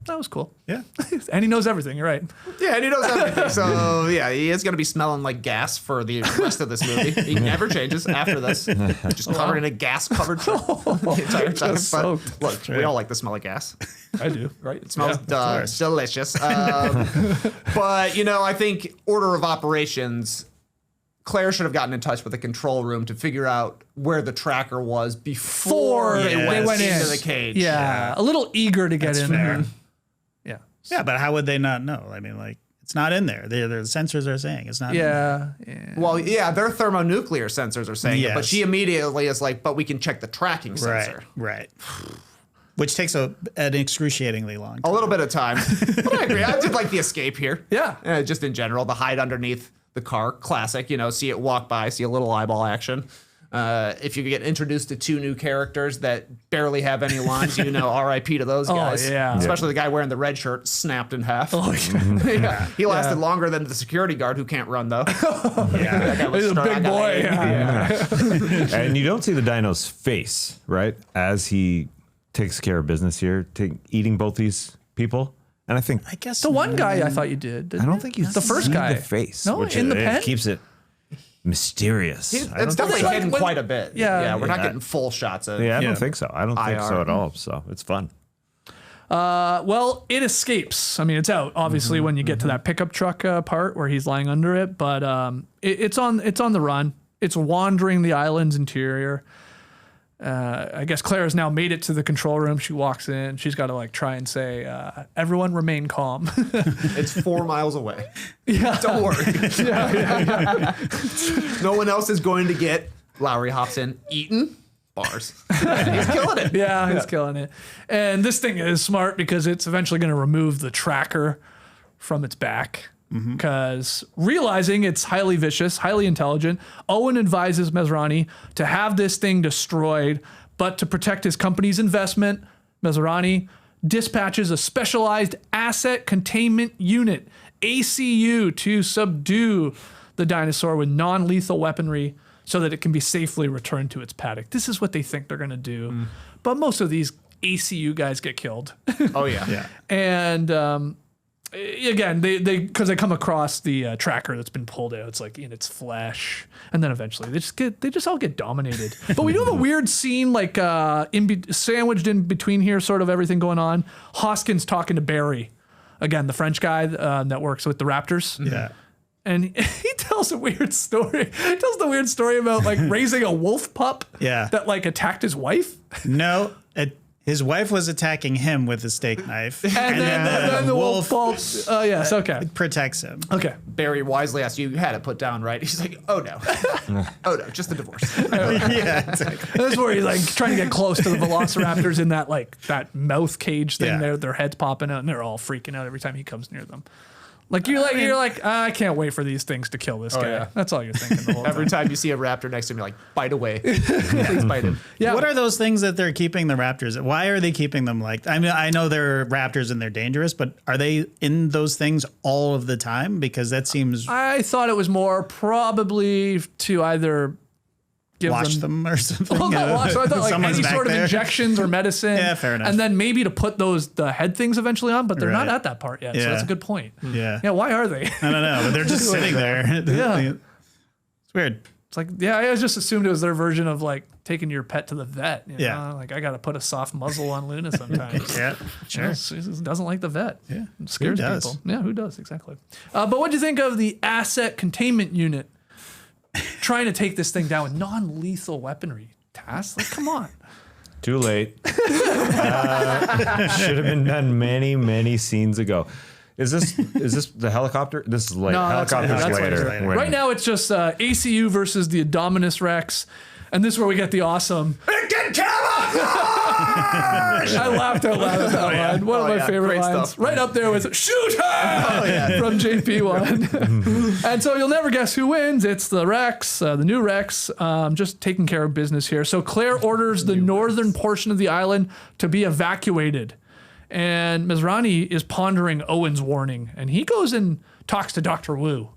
That was cool. Yeah. And he knows everything. You're right. Yeah, and he knows everything. So, yeah, he is going to be smelling like gas for the rest of this movie. He never changes after this. Just covered in a gas-covered truck the entire time. But look, we all like the smell of gas. I do, right? It smells delicious. But, I think order of operations, Claire should have gotten in touch with the control room to figure out where the tracker was before they went into the cage. Yeah, a little eager to get in there. Yeah. Yeah, but how would they not know? I mean, like, it's not in there. The sensors are saying it's not in there. Well, yeah, their thermonuclear sensors are saying it, but she immediately is like, but we can check the tracking sensor. Right. Which takes an excruciatingly long time. A little bit of time. But I agree. I did like the escape here. Yeah. Just in general, the hide underneath the car, classic, see it walk by, see a little eyeball action. If you get introduced to 2 new characters that barely have any lines, RIP to those guys. Yeah. Especially the guy wearing the red shirt snapped in half. Oh, yeah. He lasted longer than the security guard who can't run, though. That guy was He's a big boy. And you don't see the dino's face, right? As he takes care of business here, eating both these people. And I guess the one guy I thought you did. I don't think you the first see guy the face. No, in the pen. It keeps it mysterious. It's definitely hidden quite a bit. Yeah, we're not getting full shots of. Yeah, I don't think so. I don't think so at all. So it's fun. Well, it escapes. I mean, it's out obviously when you get to that pickup truck part where he's lying under it, but it's on the run. It's wandering the island's interior. I guess Claire has now made it to the control room. She walks in. She's got to try and say, everyone remain calm. It's 4 miles away. Yeah. Don't worry. No one else is going to get, Lowry hops in, eaten. Bars. He's killing it. Yeah, he's killing it. And this thing is smart because it's eventually going to remove the tracker from its back. Because realizing it's highly vicious, highly intelligent, Owen advises Masrani to have this thing destroyed, but to protect his company's investment, Masrani dispatches a specialized asset containment unit, ACU, to subdue the dinosaur with non-lethal weaponry so that it can be safely returned to its paddock. This is what they think they're going to do. But most of these ACU guys get killed. Oh, yeah. And again, because they come across the tracker that's been pulled out. It's in its flesh, and then eventually they just all get dominated. But we do have a weird scene sandwiched in between here, sort of everything going on. Hoskins talking to Barry, again the French guy that works with the Raptors. Yeah. And he tells a weird story. He tells the weird story about raising a wolf pup. Yeah. That attacked his wife. No, his wife was attacking him with a steak knife, and then the wolf falls. Yes, okay. Protects him. Okay. Barry wisely asks, you had it put down, right? He's like, oh no. Oh no, just the divorce. Yeah, exactly. That's where he's trying to get close to the Velociraptors in that that mouth cage thing. Yeah. Their heads popping out, and they're all freaking out every time he comes near them. I can't wait for these things to kill this guy. Yeah. That's all you're thinking the whole Every time you see a raptor next to him, you're like, bite away. Please bite him. Yeah. What are those things that they're keeping the raptors? Why are they keeping them I mean, I know they're raptors and they're dangerous, but are they in those things all of the time? Because that seems... I thought it was more probably to either... Wash them or something. Well, not wash. I thought any sort of injections or medicine. Yeah, fair enough. And then maybe to put the head things eventually on, but they're not at that part yet. So that's a good point. Yeah. Yeah. Why are they? I don't know. But they're just sitting there. Yeah. It's weird. It's I just assumed it was their version of taking your pet to the vet. You Yeah. know? I got to put a soft muzzle on Luna sometimes. Yeah, sure. She doesn't like the vet. Yeah. It scares Who does? people. Yeah, who does? Exactly. But what do you think of the asset containment unit trying to take this thing down with non-lethal weaponry? Task? Come on. Too late. Should have been done many, many scenes ago. Is this the helicopter? This is later. No, Helicopter's that's later. later. Right now it's just ACU versus the Indominus Rex. And this is where we get the awesome. It can camouflage! I laughed out loud at that line. One of my favorite great lines. stuff. Right up there with "Shoot her!" from JP1. And so you'll never guess who wins. It's the Rex, the new Rex, just taking care of business here. So Claire orders the northern portion of the island to be evacuated. And Masrani is pondering Owen's warning. And he goes and talks to Dr. Wu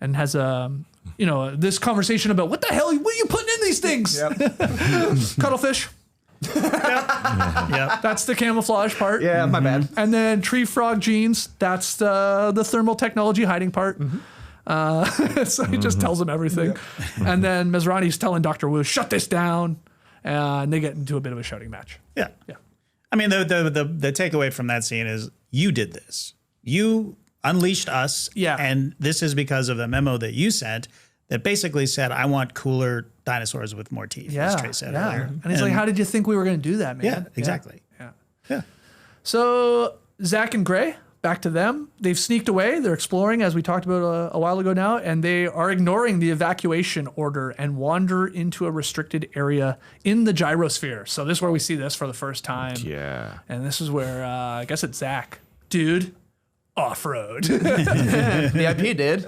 and has this conversation about what the hell, what are you putting in these things? Cuttlefish. Yeah. That's the camouflage part. Yeah, my bad. And then tree frog genes. That's the thermal technology hiding part. So he just tells him everything. And then Masrani's telling Dr. Wu, shut this down. And they get into a bit of a shouting match. Yeah. Yeah. I mean, the takeaway from that scene is you did this. You unleashed us. Yeah. And this is because of the memo that you sent. that basically said, I want cooler dinosaurs with more teeth, as Trey said earlier. And he's like, how did you think we were going to do that, man? Yeah, exactly. Yeah. So Zach and Gray, back to them. They've sneaked away. They're exploring, as we talked about a while ago now, and they are ignoring the evacuation order and wander into a restricted area in the gyrosphere. So this is where we see this for the first time. Yeah. And this is where, I guess it's Zach. Dude, off-road. VIP did.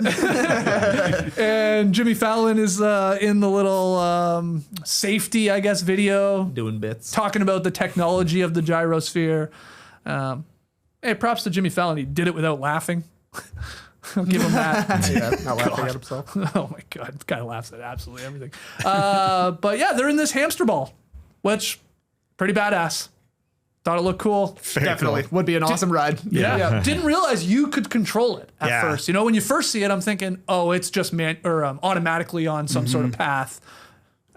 And Jimmy Fallon is in the little safety, I guess, video. Doing bits. Talking about the technology of the gyrosphere. Hey, props to Jimmy Fallon. He did it without laughing. I'll give him that. Yeah, not laughing at himself. Oh my God. This guy laughs at absolutely everything. But yeah, they're in this hamster ball, which pretty badass. Thought it looked cool. Definitely. Would be an awesome ride. Yeah. Didn't realize you could control it at first. You know, when you first see it, I'm thinking, oh, it's just automatically on some sort of path.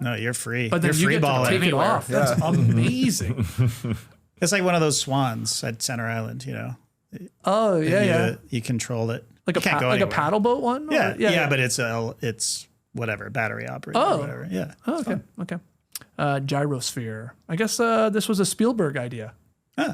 No, you're free. But then you're you free get to balling take it everywhere. off. That's amazing. It's like one of those swans at Center Island, you know. Oh, yeah. You control it. Like You can't go a anywhere. paddle boat one? Or- Yeah, but it's whatever, battery operated or whatever. Yeah. Oh, okay. Gyrosphere. I guess this was a Spielberg idea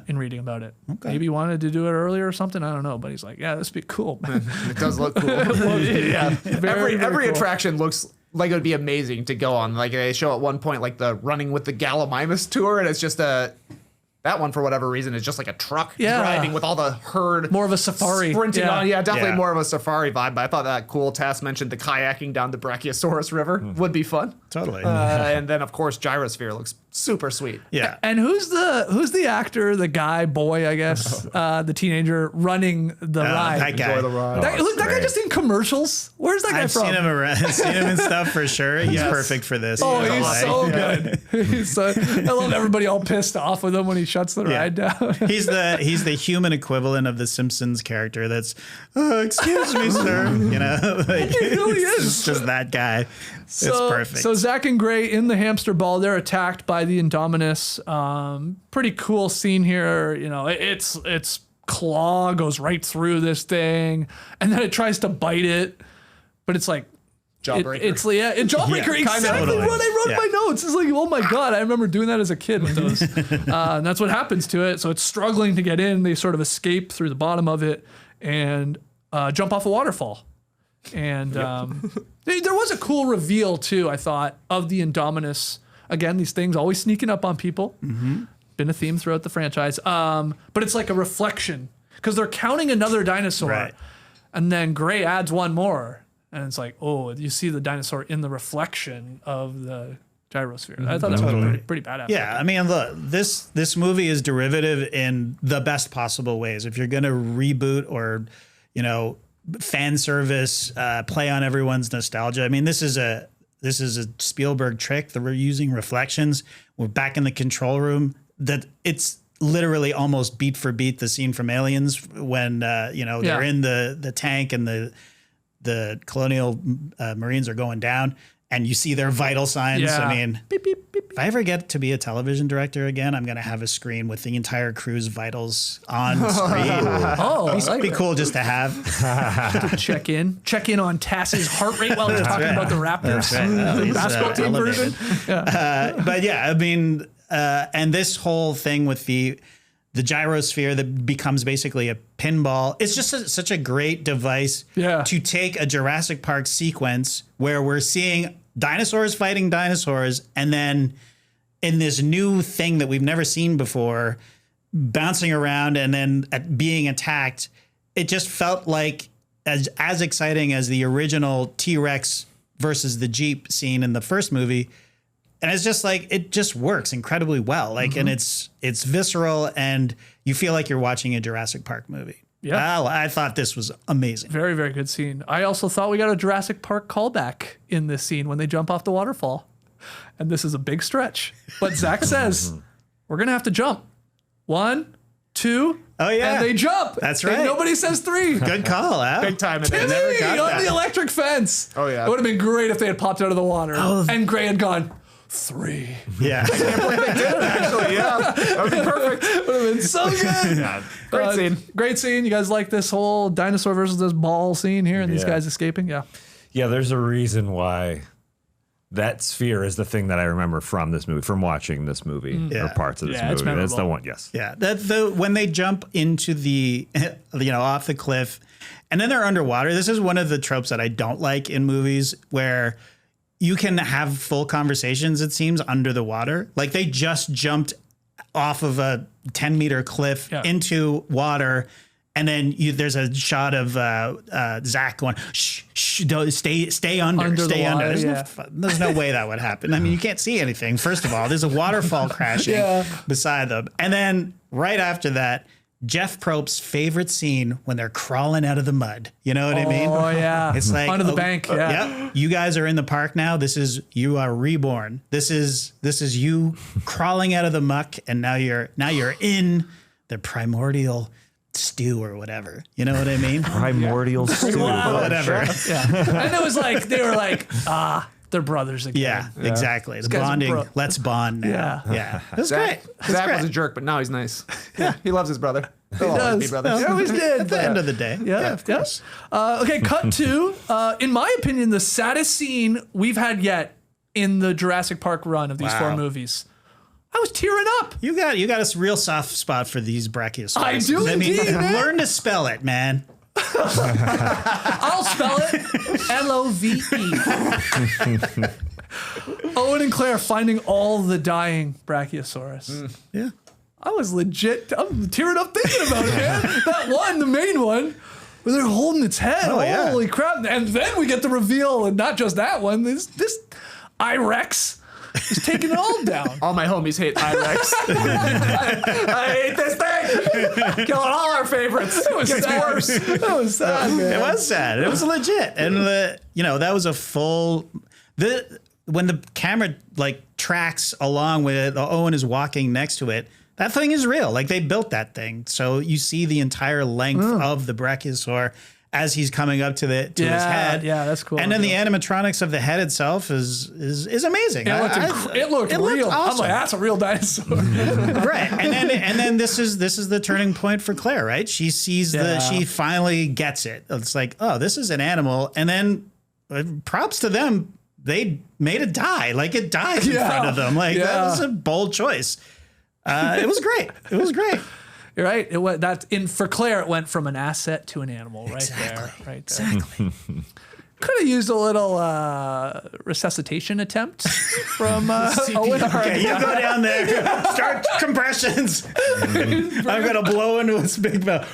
in reading about it. Okay. Maybe he wanted to do it earlier or something. I don't know. But he's like, yeah, this would be cool. It does look cool. Yeah. Every cool. attraction looks like it would be amazing to go on. Like they show at one point like the running with the Gallimimus tour, and it's just that one for whatever reason is just like a truck driving with all the herd. More of a safari. Sprinting on. Yeah, definitely Yeah. more of a safari vibe. But I thought that cool. Tess mentioned the kayaking down the Brachiosaurus River would be fun. Totally. And then of course Gyrosphere looks super sweet. yeah. And who's the actor, the guy, boy, I guess, the teenager running the ride? That guy. Enjoy the ride. That guy great. just in commercials. Where's that guy I've from? seen him around, seen him and stuff for sure. He's perfect for this. Oh, He's he's like- so good. He's so, I love everybody all pissed off with him when he shuts the ride down. He's the human equivalent of the Simpsons character. That's, excuse me, sir. You know, like, He really is. It's just that guy. It's perfect. So Zach and Gray in the hamster ball, they're attacked by the Indominus. Pretty cool scene here. You know, its claw goes right through this thing, and then it tries to bite it, but it's like Jawbreaker. Jawbreaker. Yeah, Exactly totally. what I wrote Yeah. in my notes. It's like, oh my God, I remember doing that as a kid with those. And that's what happens to it. So it's struggling to get in. They sort of escape through the bottom of it and jump off a waterfall. And there was a cool reveal too, I thought, of the Indominus. Again, these things always sneaking up on people. Been a theme throughout the franchise. But it's like a reflection because they're counting another dinosaur. Right. And then Gray adds one more. And it's like, oh, you see the dinosaur in the reflection of the gyrosphere. I thought that was pretty badass. Yeah, I mean, look, this movie is derivative in the best possible ways. If you're going to reboot or, you know, fan service, play on everyone's nostalgia. I mean, this is a Spielberg trick that we're using reflections. We're back in the control room. That it's literally almost beat for beat the scene from Aliens when they're in the tank and the colonial Marines are going down and you see their vital signs. Yeah. I mean, beep, beep, beep. If I ever get to be a television director again, I'm going to have a screen with the entire crew's vitals on screen. It'd be cool just to have. check in on Tass's heart rate while he's talking about the Raptors. That's right. Well, he's, basketball team elevated. version. But yeah, I mean, and this whole thing with the gyrosphere that becomes basically a pinball. It's just such a great device to take a Jurassic Park sequence where we're seeing dinosaurs fighting dinosaurs, and then in this new thing that we've never seen before, bouncing around and then being attacked. It just felt like as exciting as the original T-Rex versus the Jeep scene in the first movie. And it's just like, it just works incredibly well. Like, and it's visceral and you feel like you're watching a Jurassic Park movie. Yeah. I thought this was amazing. Very, very good scene. I also thought we got a Jurassic Park callback in this scene when they jump off the waterfall. And this is a big stretch. But Zach says, we're going to have to jump. 1, 2. Oh, yeah. And they jump. That's And right. nobody says 3. Good call, Al. Big time. Timmy on the electric fence. Oh, yeah. It would have been great if they had popped out of the water and Gray had gone 3. Yeah. Actually, yeah. That would be perfect. Would have been so good. Great scene. Great scene. You guys like this whole dinosaur versus this ball scene here and these Yeah. guys escaping? Yeah. Yeah, there's a reason why that sphere is the thing that I remember from this movie, from watching this movie or parts of this Yeah, it's movie. That's the memorable. one. Yes. Yeah, when they jump into the, off the cliff, and then they're underwater. This is one of the tropes that I don't like in movies, where you can have full conversations, it seems, under the water. Like they just jumped off of a 10-meter cliff into water. And then there's a shot of Zach going, shh, stay under. There's no way that would happen. I mean, you can't see anything. First of all, there's a waterfall crashing beside them. And then right after that, Jeff Probst's favorite scene when they're crawling out of the mud. You know what I mean? Oh yeah, it's like under the bank. Yeah. Yep. You guys are in the park now. You are reborn. This is you crawling out of the muck, and now you're in the primordial stew or whatever. You know what I mean? Primordial stew. Whatever. And it was like they were like, they're brothers again. Yeah, exactly. The guys are bonding. Let's bond now. Yeah. It was great. Zach was a jerk, but now he's nice. Yeah, he loves his brother. They'll always be brothers. He always did. At the end of the day. Yeah, of course. Okay, cut to, in my opinion, the saddest scene we've had yet in the Jurassic Park run of these 4 movies. I was tearing up. You got a real soft spot for these brachiosaurs. I do indeed, man. Learn to spell it, man. I'll spell it Love. Owen and Claire finding all the dying Brachiosaurus. Yeah. I was legit. I'm tearing up thinking about it, man. That one, the main one, where they're holding its head. Holy crap. And then we get the reveal, and not just that one, this I-Rex is taking it all down. All my homies hate I-Rex. I hate this thing. Killing all our favorites. It was sad. That was sad, man. It was sad. It was legit. And that was a full when the camera tracks along with Owen is walking next to it, that thing is real. Like they built that thing. So you see the entire length of the brachiosaur as he's coming up to his head. Yeah, that's cool. And then the animatronics of the head itself is amazing. It looked real. Awesome. I'm like, that's a real dinosaur. Right. And then this is the turning point for Claire, right? She sees she finally gets it. It's like, oh, this is an animal. And then props to them, they made it die. Like it dies in front of them. Like that was a bold choice. It was great. It was great. You're right. It was for Claire. It went from an asset to an animal. Right there. Right there. Exactly. Could have used a little resuscitation attempt from Owen. Okay, you go down there, start compressions. I'm gonna blow into his big mouth.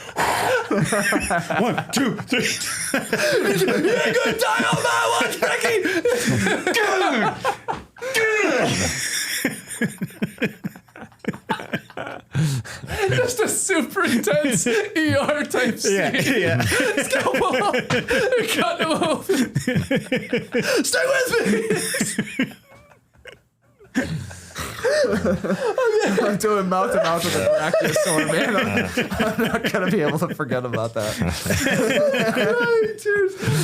1, 2, 3. You ain't gonna die on that one, Becky. Just a super intense ER type scene. Yeah. Scalpel up. Cut him open. Stay with me. I'm doing mouth to mouth with a brachiosaur, man. I'm not gonna be able to forget about that.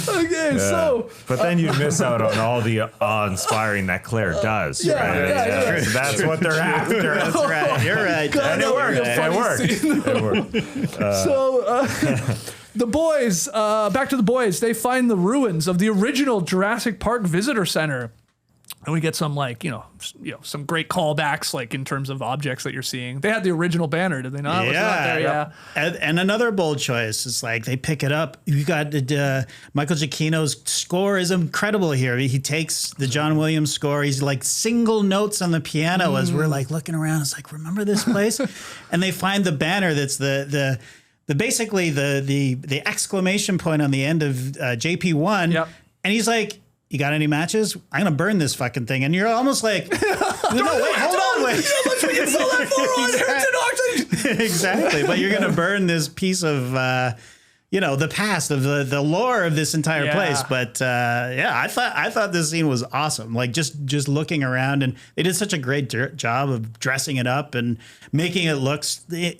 Okay, so. But then you'd miss out on all the awe-inspiring that Claire does. Yeah, right? yeah, So that's what they're after. That's right. You're right. And it worked. It worked. So the boys, back to the boys, they find the ruins of the original Jurassic Park Visitor Center. And we get some some great callbacks, like in terms of objects that you're seeing. They had the original banner, did they not? Yeah. And another bold choice is like they pick it up. You got Michael Giacchino's score is incredible here. He takes the John Williams score. He's like single notes on the piano as we're like looking around. It's like, remember this place? And they find the banner that's the basically the exclamation point on the end of JP1. Yep. And he's like, you got any matches? I'm going to burn this fucking thing. And you're almost like, no, wait, hold on, wait. We can sell that for on Exactly. But you're going to burn this piece of, the past of the lore of this entire place. But I thought this scene was awesome. Like just looking around, and they did such a great job of dressing it up and making it look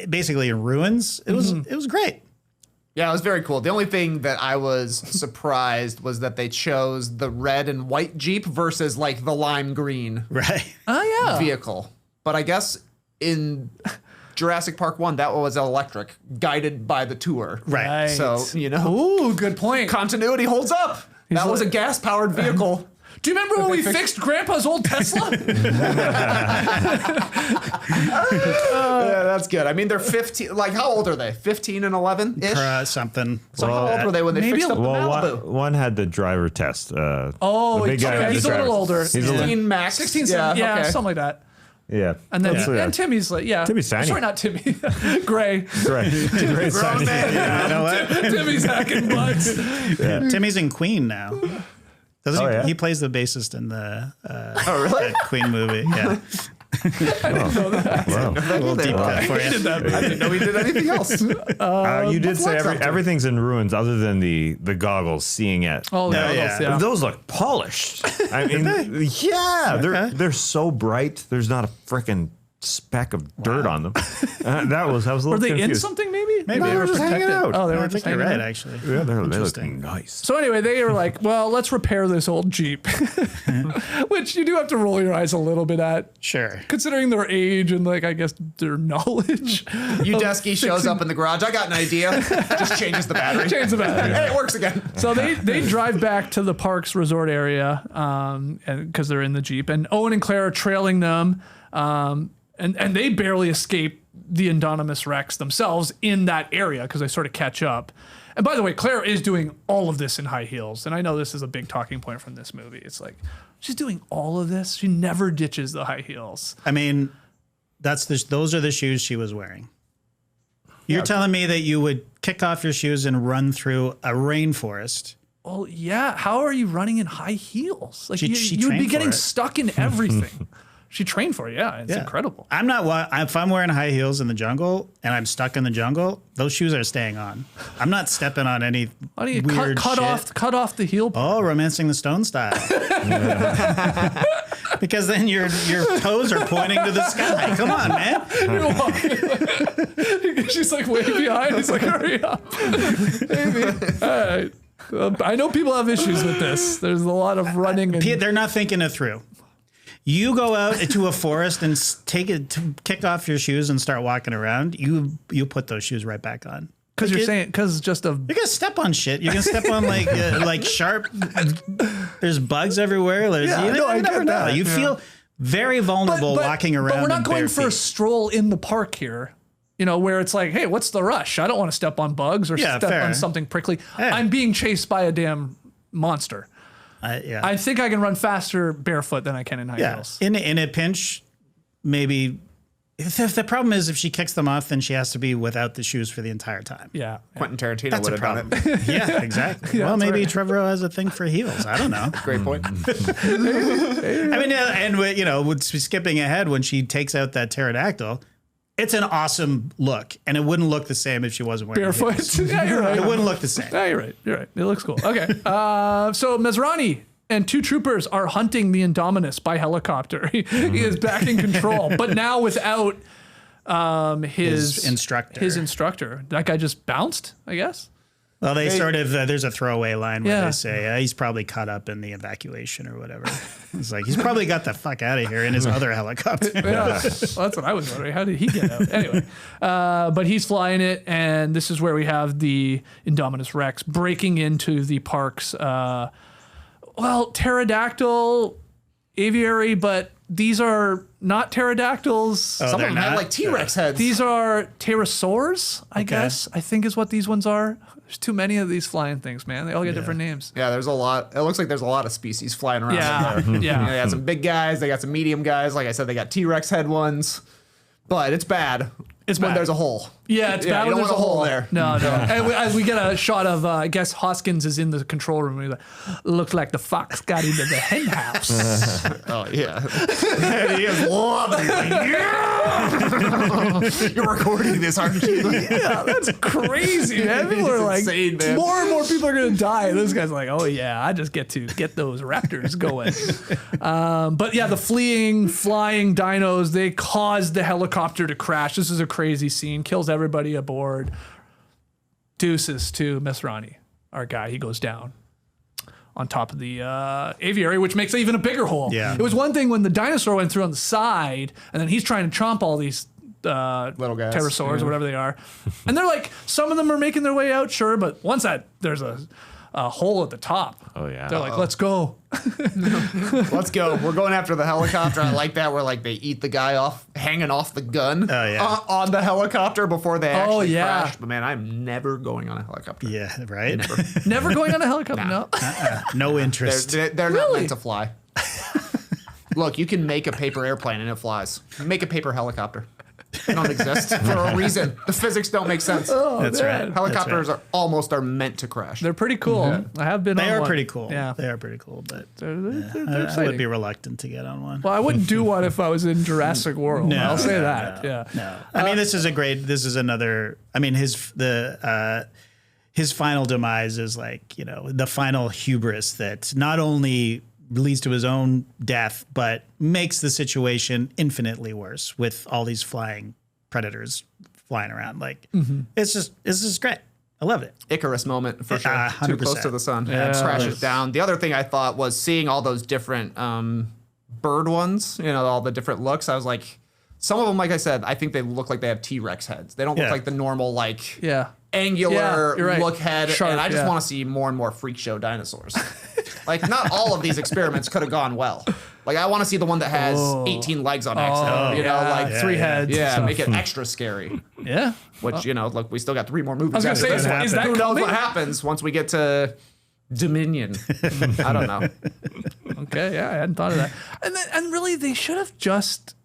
basically in ruins. It was great. Yeah, it was very cool. The only thing that I was surprised was that they chose the red and white Jeep versus like the lime green vehicle. But I guess in Jurassic Park 1, that was electric, guided by the tour. Right. So, Ooh, good point. continuity holds up. That was a gas-powered vehicle. Do you remember when we fixed Grandpa's old Tesla? Yeah, that's good. I mean, they're 15. Like, how old are they? 15 and 11-ish? Something. So how old were they when they fixed up the Malibu? One had the driver test. The big guy had he's the a little driver- older. He's a 16 little, max? 16, yeah, okay. something like that. yeah. And then That's- and Timmy's like, Timmy's tiny. Sorry, not Timmy. Gray. Right. Great Grown man. You know what? Timmy's hacking butts. Timmy's in Queen now. Doesn't Oh, he? yeah? He plays the bassist in the Oh, really? that Queen movie. Yeah. Wow. A little deep cut for He did you. that. I didn't know he did anything else. You did say what's up to? everything's in ruins other than the goggles seeing it. Oh, No, yeah. yeah. Those look polished. I mean, yeah, they're so bright. There's not a freaking speck of dirt on them. That was a little Were they in confused. something, maybe? Maybe No, they they're were just hanging protected. out. Oh, they I were just think you're hanging right, out. actually. Yeah, they look Interesting. nice. So anyway, they were like, well, let's repair this old Jeep, which you do have to roll your eyes a little bit at, Sure. considering their age and like, I guess their knowledge. Udesky shows up in the garage. I got an idea. Just changes the battery. Change the battery. Hey, it works again. So they drive back to the park's resort area, and because they're in the Jeep, and Owen and Claire are trailing them, and they barely escape the Indominus Rex themselves in that area because they sort of catch up. And by the way, Claire is doing all of this in high heels, and I know this is a big talking point from this movie. It's like she's doing all of this. She never ditches the high heels. I mean, those are the shoes she was wearing. You're telling me that you would kick off your shoes and run through a rainforest? Well, yeah. How are you running in high heels? Like She you would be trained for getting it. stuck in everything. She trained for it. Yeah, it's incredible. I'm not. If I'm wearing high heels in the jungle and I'm stuck in the jungle, those shoes are staying on. I'm not stepping on any How do you weird cut shit. off the heel? Oh, romancing the stone style. Because then your toes are pointing to the sky. Come on, man. You're walking. She's like way behind. He's like, hurry up. Maybe. All right. I know people have issues with this. There's a lot of running. And They're not thinking it through. You go out into a forest and kick off your shoes and start walking around. You put those shoes right back on. because you're saying because just of You're gonna step on shit. You're gonna step on like sharp. There's bugs everywhere. You never know. You feel very vulnerable walking around. But we're not in going bare for a feet. stroll in the park here. You know, where it's like, hey, what's the rush? I don't want to step on bugs or step fair. on something prickly. Hey. I'm being chased by a damn monster. Yeah. I think I can run faster barefoot than I can in high heels. In a pinch, maybe. If the problem is if she kicks them off, then she has to be without the shoes for the entire time. Yeah. Quentin Tarantino That's a would have done problem. it. Yeah, exactly. well, that's maybe right. Trevorrow has a thing for heels. I don't know. Great point. I mean, and with skipping ahead, when she takes out that pterodactyl, it's an awesome look, and it wouldn't look the same if she wasn't wearing Barefoot. heels. Yeah, you're right. It wouldn't look the same. Yeah, you're right. You're right. It looks cool. Okay. So Masrani and two troopers are hunting the Indominus by helicopter. He is back in control, but now without his instructor. His instructor. That guy just bounced, I guess. Well, they sort of, there's a throwaway line where Yeah. they say, he's probably caught up in the evacuation or whatever. It's like, he's probably got the fuck out of here in his other helicopter. Yeah. Well, that's what I was wondering. How did he get out? Anyway, but he's flying it, and this is where we have the Indominus Rex breaking into the park's, pterodactyl aviary, but these are not pterodactyls. Some of they're them had not? like T-Rex heads. These are pterosaurs, I guess. I think is what these ones are. There's too many of these flying things, man. They all get different names. Yeah, there's a lot. It looks like there's a lot of species flying around. Yeah, in there. yeah. They got some big guys. They got some medium guys. Like I said, they got T-Rex head ones. But it's bad. It's when bad. there's a hole. Yeah, it's bad you when don't there's want a hole there. No, no. And we get a shot of, I guess Hoskins is in the control room. And he's like, looks like the fox got into the hen house. Oh yeah. And he is loving it. Like, yeah! You're recording this, aren't you? Yeah, that's crazy, man. People are like, insane, man. more and more people are going to die. And this guy's like, oh yeah, I just get to get those raptors going. But yeah, the flying dinos, they caused the helicopter to crash. This is a crazy scene. Kills everybody aboard. Deuces to Masrani, our guy. He goes down on top of the aviary, which makes even a bigger hole. Yeah. It was one thing when the dinosaur went through on the side, and then he's trying to chomp all these Little guys. pterosaurs or whatever they are. And they're like, some of them are making their way out, sure, but once there's a hole at the top. Oh, yeah. They're like, let's go. Let's go. We're going after the helicopter. I like that where like they eat the guy off, hanging off the gun on the helicopter before they actually crash. But man, I'm never going on a helicopter. Yeah, right. Never going on a helicopter. No. No interest. They're not meant to fly. Look, you can make a paper airplane and it flies. Make a paper helicopter. They don't exist for a reason. The physics don't make sense. That's right. Helicopters are meant to crash. They're pretty cool. I have been They on are one. pretty cool. Yeah. They are pretty cool, but They're I exciting. would be reluctant to get on one. Well, I wouldn't do one if I was in Jurassic World. No, I'll say no, that. no, Yeah. No. I mean, this is another. I mean, his final demise is like, you know, the final hubris that not only leads to his own death, but makes the situation infinitely worse with all these flying predators flying around. Like, it's just great. I love it. Icarus moment for sure. 100%. Too close to the sun. Crashes down. The other thing I thought was seeing all those different bird ones, you know, all the different looks. I was like, some of them, like I said, I think they look like they have T-Rex heads. They don't look like the normal, like, angular you're right. look head. Sharp, and I just want to see more and more freak show dinosaurs. Like, not all of these experiments could have gone well. Like, I want to see the one that has 18 legs on accident. You know, like 3 heads. Yeah, So- make it extra scary. Yeah. Which, you know, look, we still got 3 more movies. I was gonna after say, this. is that Who knows coming? what happens once we get to Dominion? I don't know. Okay, yeah, I hadn't thought of that. And really, they should have just,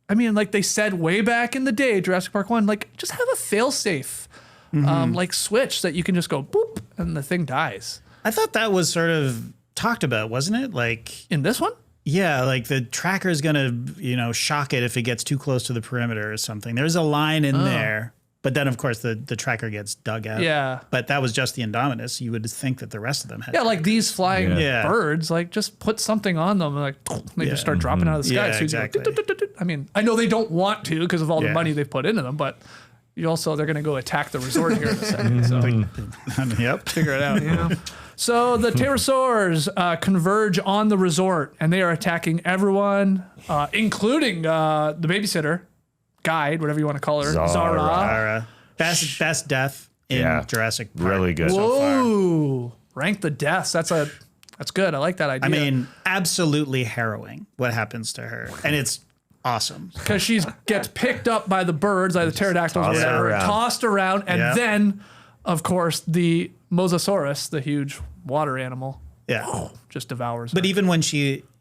I mean, like they said way back in the day, Jurassic Park 1, like just have a fail-safe, like switch that you can just go boop and the thing dies. I thought that was sort of talked about, wasn't it? Like, In this one? yeah, like the tracker is going to, you know, shock it if it gets too close to the perimeter or something. There's a line in there, but then of course the tracker gets dug out. Yeah. But that was just the Indominus. You would think that the rest of them had. Yeah, like these flying Yeah. birds, like just put something on them, and like they just start dropping out of the sky. Yeah, So you go, exactly. I mean, I know they don't want to because of all the money they've put into them, but you also they're going to go attack the resort here in a second. So Yep. figure it out. So the pterosaurs converge on the resort, and they are attacking everyone, including the babysitter, guide, whatever you want to call her, Zara. Best death in Jurassic Park. Really good. So far. Ooh, rank the deaths. That's good. I like that idea. I mean, absolutely harrowing what happens to her. And it's awesome. because she gets picked up by the birds, like the pterodactyls, or Tossed whatever, around. tossed around, and then, of course, the Mosasaurus, the huge water animal, Yeah. just devours. But her. even when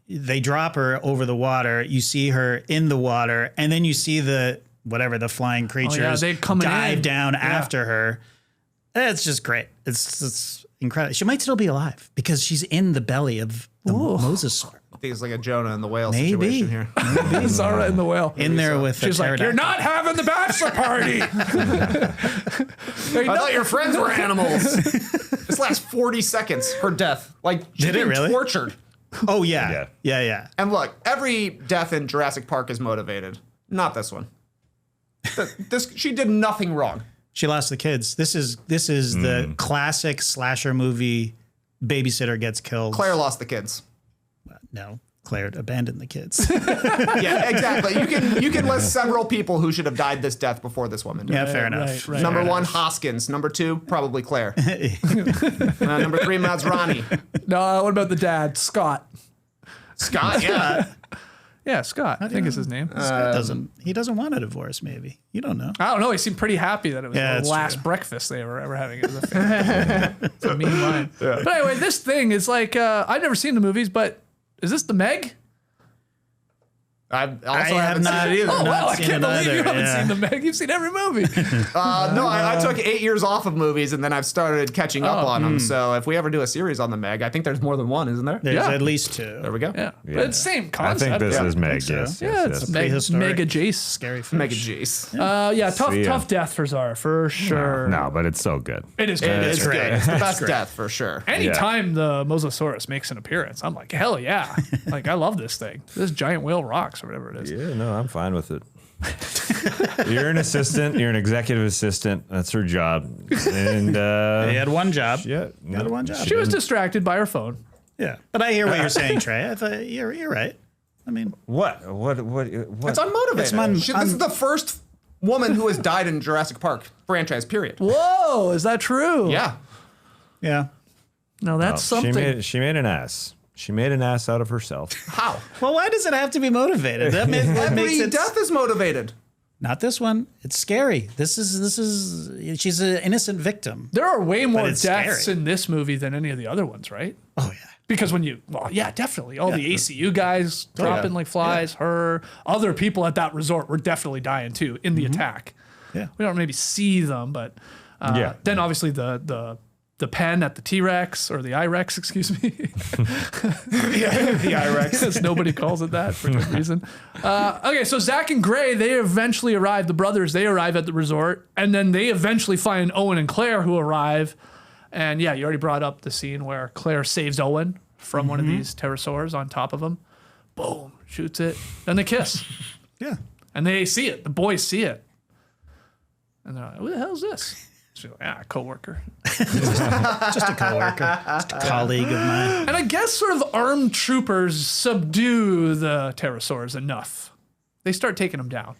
they drop her over the water, you see her in the water, and then you see the flying creatures they coming dive in. down after her. It's just great. It's incredible. She might still be alive because she's in the belly of the mosasaur. I think it's like a Jonah and the whale Maybe. situation here. Zara and the whale. In there with She's the like, you're pterodactyl. not having the bachelor party. I thought your friends were animals. This lasts 40 seconds, her death. Like, she's Did it being really? tortured. Oh yeah. Yeah. And look, every death in Jurassic Park is motivated. Not this one. She did nothing wrong. She lost the kids. This is the classic slasher movie. Babysitter gets killed. Claire lost the kids. No, Claire abandoned the kids. Yeah, exactly. You can list several people who should have died this death before this woman did. Yeah, fair enough. right. Number 1, Hoskins. Number 2, probably Claire. Number 3, Masrani. No, what about the dad, Scott? Scott, yeah. Yeah, Scott. I think is his name. He doesn't want a divorce. Maybe you don't know. I don't know. He seemed pretty happy that it was Yeah, the that's last true. breakfast they were ever having as a family. It's a mean line. But anyway, this thing is like I've never seen the movies, but is this the Meg? I also have haven't not seen it either. Oh wow! I seen can't it believe you either, haven't yeah. seen the Meg. You've seen every movie. No, I took 8 years off of movies and then I've started catching up on them. So if we ever do a series on the Meg, I think there's more than one, isn't there? There's Yeah. at least 2. There we go. Yeah, but it's same I concept. think this is Meg. so. Yes. Yeah, it's Meg, prehistoric. Mega Jace. Scary fish. Mega G's. Yeah, tough See ya. tough death for Zara for sure. No, but it's so good. It is good. It is great. good. It's the best death for sure. Anytime the Mosasaurus makes an appearance, I'm like, hell yeah! Like I love this thing. This giant whale rocks or whatever it is. Yeah, no, I'm fine with it. You're an assistant. You're an executive assistant. That's her job. And They had one job. yeah, Got one job. She was distracted by her phone. Yeah, but I hear what you're saying, Trey. I thought you're right. I mean, what? It's unmotivated. It's This is the first woman who has died in Jurassic Park franchise, period. Whoa, is that true? Yeah. yeah. Now that's something. She made an ass. She made an ass out of herself. How? Well, why does it have to be motivated? That makes Every it death is motivated. not this one. It's scary. This is she's an innocent victim. There are way more it's deaths scary. in this movie than any of the other ones, right? Oh yeah. Because definitely. All the ACU guys dropping like flies, her, other people at that resort were definitely dying too in the attack. Yeah. We don't maybe see them, but then obviously the pen at the T-Rex or the I-Rex, excuse me. The I-Rex. As nobody calls it that for good reason. Okay, so Zach and Gray, they eventually arrive, the brothers, they arrive at the resort, and then they eventually find Owen and Claire who arrive. And yeah, you already brought up the scene where Claire saves Owen from one of these pterosaurs on top of him. Boom, shoots it. Then they kiss. Yeah. And they see it. The boys see it. And they're like, who the hell is this? She's like, coworker. Just a coworker. Just a colleague of mine. And I guess sort of armed troopers subdue the pterosaurs enough. They start taking them down.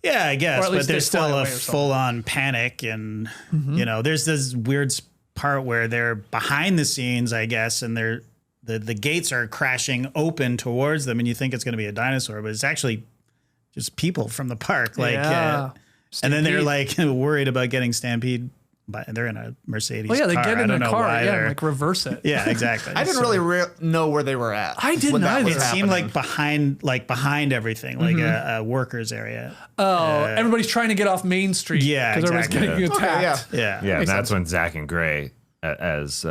Yeah, I guess, Or at but least they there's fly still away a or something. full-on panic, and there's this weird part where they're behind the scenes, I guess, and the gates are crashing open towards them, and you think it's going to be a dinosaur, but it's actually just people from the park, and then they're like worried about getting stampeded. But they're in a Mercedes. Oh yeah, they car. get I in don't a know car, why yeah, they're- and like reverse it. yeah, exactly. I didn't really know where they were at. I didn't when that was either. It seemed happening. like behind everything, like a workers area. Oh, everybody's trying to get off Main Street. Yeah, because everybody's exactly. getting attacked. Okay, Yeah, Yeah, and Makes that's sense. when Zach and Gray, as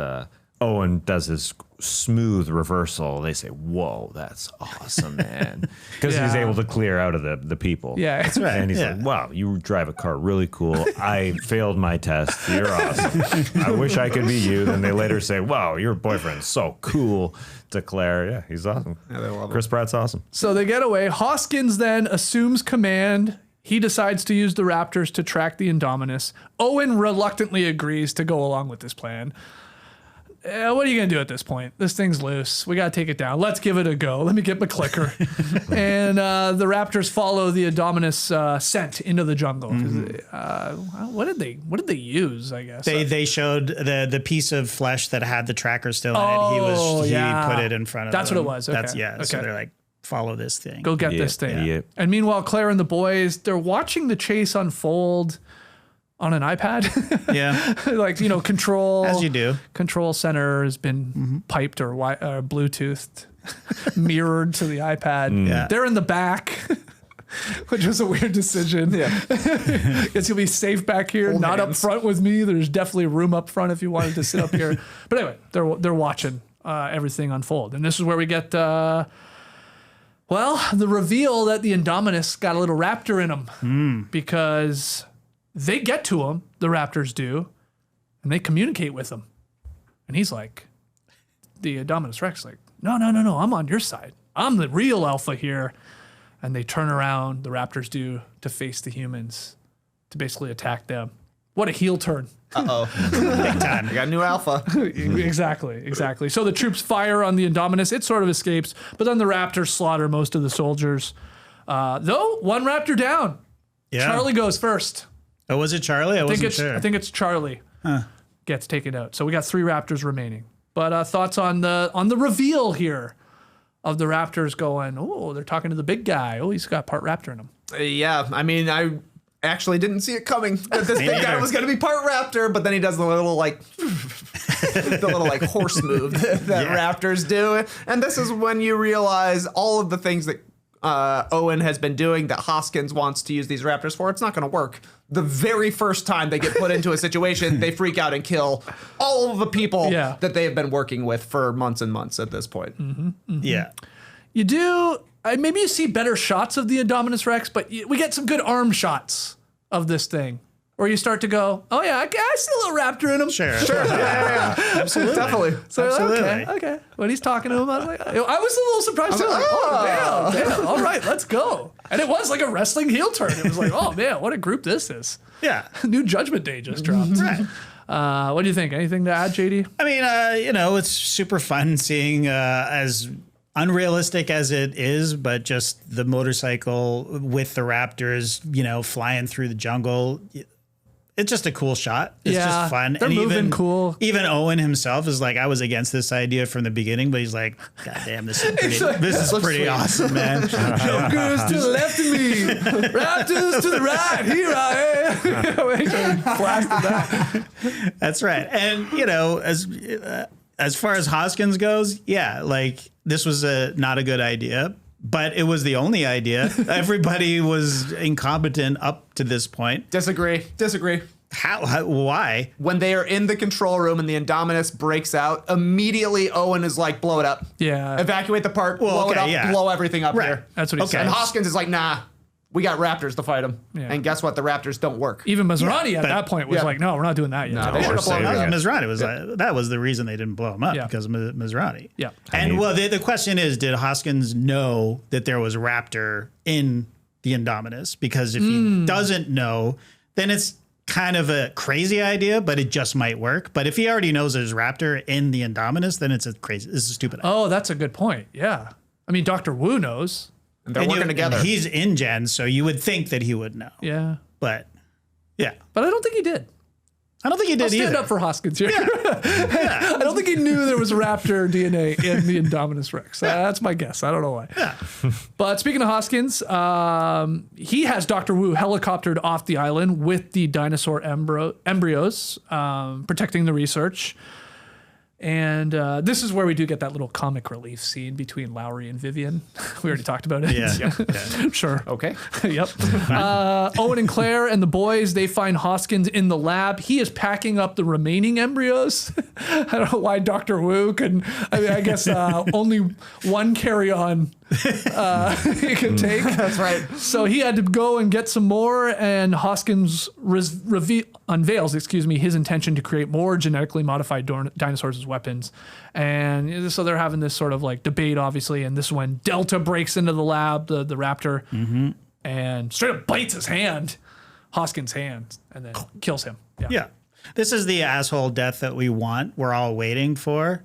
Owen does his smooth reversal, they say, "Whoa, that's awesome, man!" Because he's Yeah. able to clear out of the people. Yeah, that's right. And he's Yeah. like, "Wow, you drive a car really cool. I failed my test. You're awesome. I wish I could be you." Then they later say, "Wow, your boyfriend's so cool." To Claire, yeah, he's awesome. Yeah, they love him. Chris Pratt's awesome. So they get away. Hoskins then assumes command. He decides to use the Raptors to track the Indominus. Owen reluctantly agrees to go along with this plan. What are you going to do at this point? This thing's loose. We got to take it down. Let's give it a go. Let me get my clicker. And the Raptors follow the Indominus scent into the jungle. What did they use, I guess? They showed the piece of flesh that had the tracker still in Oh, it. He yeah. put it in front of That's them. what it was. Okay. That's yeah. So Okay. they're like, follow this thing. Go get this thing. Yeah. And meanwhile, Claire and the boys, they're watching the chase unfold on an iPad. Yeah, like, control. as you do. Control center has been piped or Bluetoothed, mirrored to the iPad. Yeah. They're in the back, which was a weird decision. Yeah. Guess you'll be safe back here, Hold not hands. up front with me. There's definitely room up front if you wanted to sit up here. But anyway, they're watching everything unfold. And this is where we get, the reveal that the Indominus got a little raptor in him because they get to him, the Raptors do, and they communicate with him. And he's like, the Indominus Rex, like, no, I'm on your side. I'm the real alpha here. And they turn around, the Raptors do, to face the humans, to basically attack them. What a heel turn. Uh-oh. Big time. We got a new alpha. Exactly. So the troops fire on the Indominus. It sort of escapes, but then the Raptors slaughter most of the soldiers. Though, one Raptor down. Yeah. Charlie goes first. Oh, was it Charlie? I wasn't sure. I think it's Charlie gets taken out. So we got 3 Raptors remaining. But thoughts on the reveal here of the Raptors going, oh, they're talking to the big guy. Oh, he's got part Raptor in him. Yeah, I mean, I actually didn't see it coming that this Me big guy neither. was going to be part Raptor, but then he does the little horse move that Raptors do. And this is when you realize all of the things that Owen has been doing that Hoskins wants to use these Raptors for. It's not going to work. The very first time they get put into a situation, they freak out and kill all of the people that they have been working with for months and months at this point. Yeah. You do, maybe you see better shots of the Indominus Rex, but we get some good arm shots of this thing. Or you start to go, oh yeah, I see a little raptor in him. Sure. Yeah. Absolutely. Definitely. So Absolutely. okay. When he's talking to him, I was like, I was a little surprised too. Like, oh damn, all right, let's go. And it was like a wrestling heel turn. It was like, oh man, what a group this is. Yeah. New Judgment Day just dropped. Right. What do you think? Anything to add, JD? I mean, it's super fun seeing as unrealistic as it is, but just the motorcycle with the Raptors, flying through the jungle. it's just a cool shot. It's Yeah, just fun. they're moving even, cool. Even Owen himself is like, I was against this idea from the beginning, but he's like, God damn, this is pretty, this is pretty awesome, man. Jokers to the left of me, Raptors to the right. Here I am. Blasted that. That's right. And, you know, as far as Hoskins goes, yeah, like this was not a good idea, but it was the only idea. Everybody was incompetent up to this point. Disagree. How why? When they are in the control room and the Indominus breaks out, immediately Owen is like, blow it up. Yeah. Evacuate the park, blow it up, blow everything up here. That's what he said. And Hoskins is like, nah, we got Raptors to fight them. Yeah. And guess what? The Raptors don't work. Even Masrani at that point was like, no, we're not doing that yet. No, they should have blown up. Masrani was that was the reason they didn't blow him up because of Masrani. Yeah. And well, the question is, did Hoskins know that there was Raptor in the Indominus? Because if he doesn't know, then it's kind of a crazy idea, but it just might work. But if he already knows there's Raptor in the Indominus, then it's a stupid idea. Oh, that's a good point. Yeah. I mean, Dr. Wu knows. And they're working together. And he's in Gen, so you would think that he would know. Yeah. But yeah. But I don't think he did. I don't think he did I'll stand either. up for Hoskins here. I don't think he knew there was Raptor DNA in the Indominus Rex. That's my guess. I don't know why. Yeah. But speaking of Hoskins, he has Dr. Wu helicoptered off the island with the dinosaur embryos, protecting the research. And this is where we do get that little comic relief scene between Lowry and Vivian. We already talked about it. Yeah. Sure. Okay. Yep. Owen and Claire and the boys, they find Hoskins in the lab. He is packing up the remaining embryos. I don't know why Dr. Wu can, I guess only one carry-on he could take. That's right. So he had to go and get some more, and Hoskins unveils his intention to create more genetically modified dinosaurs as weapons. And so they're having this sort of like debate, obviously, and this is when Delta breaks into the lab, the Raptor, and straight up bites his hand, Hoskins' hand, and then kills him. Yeah. This is the asshole death that we're all waiting for.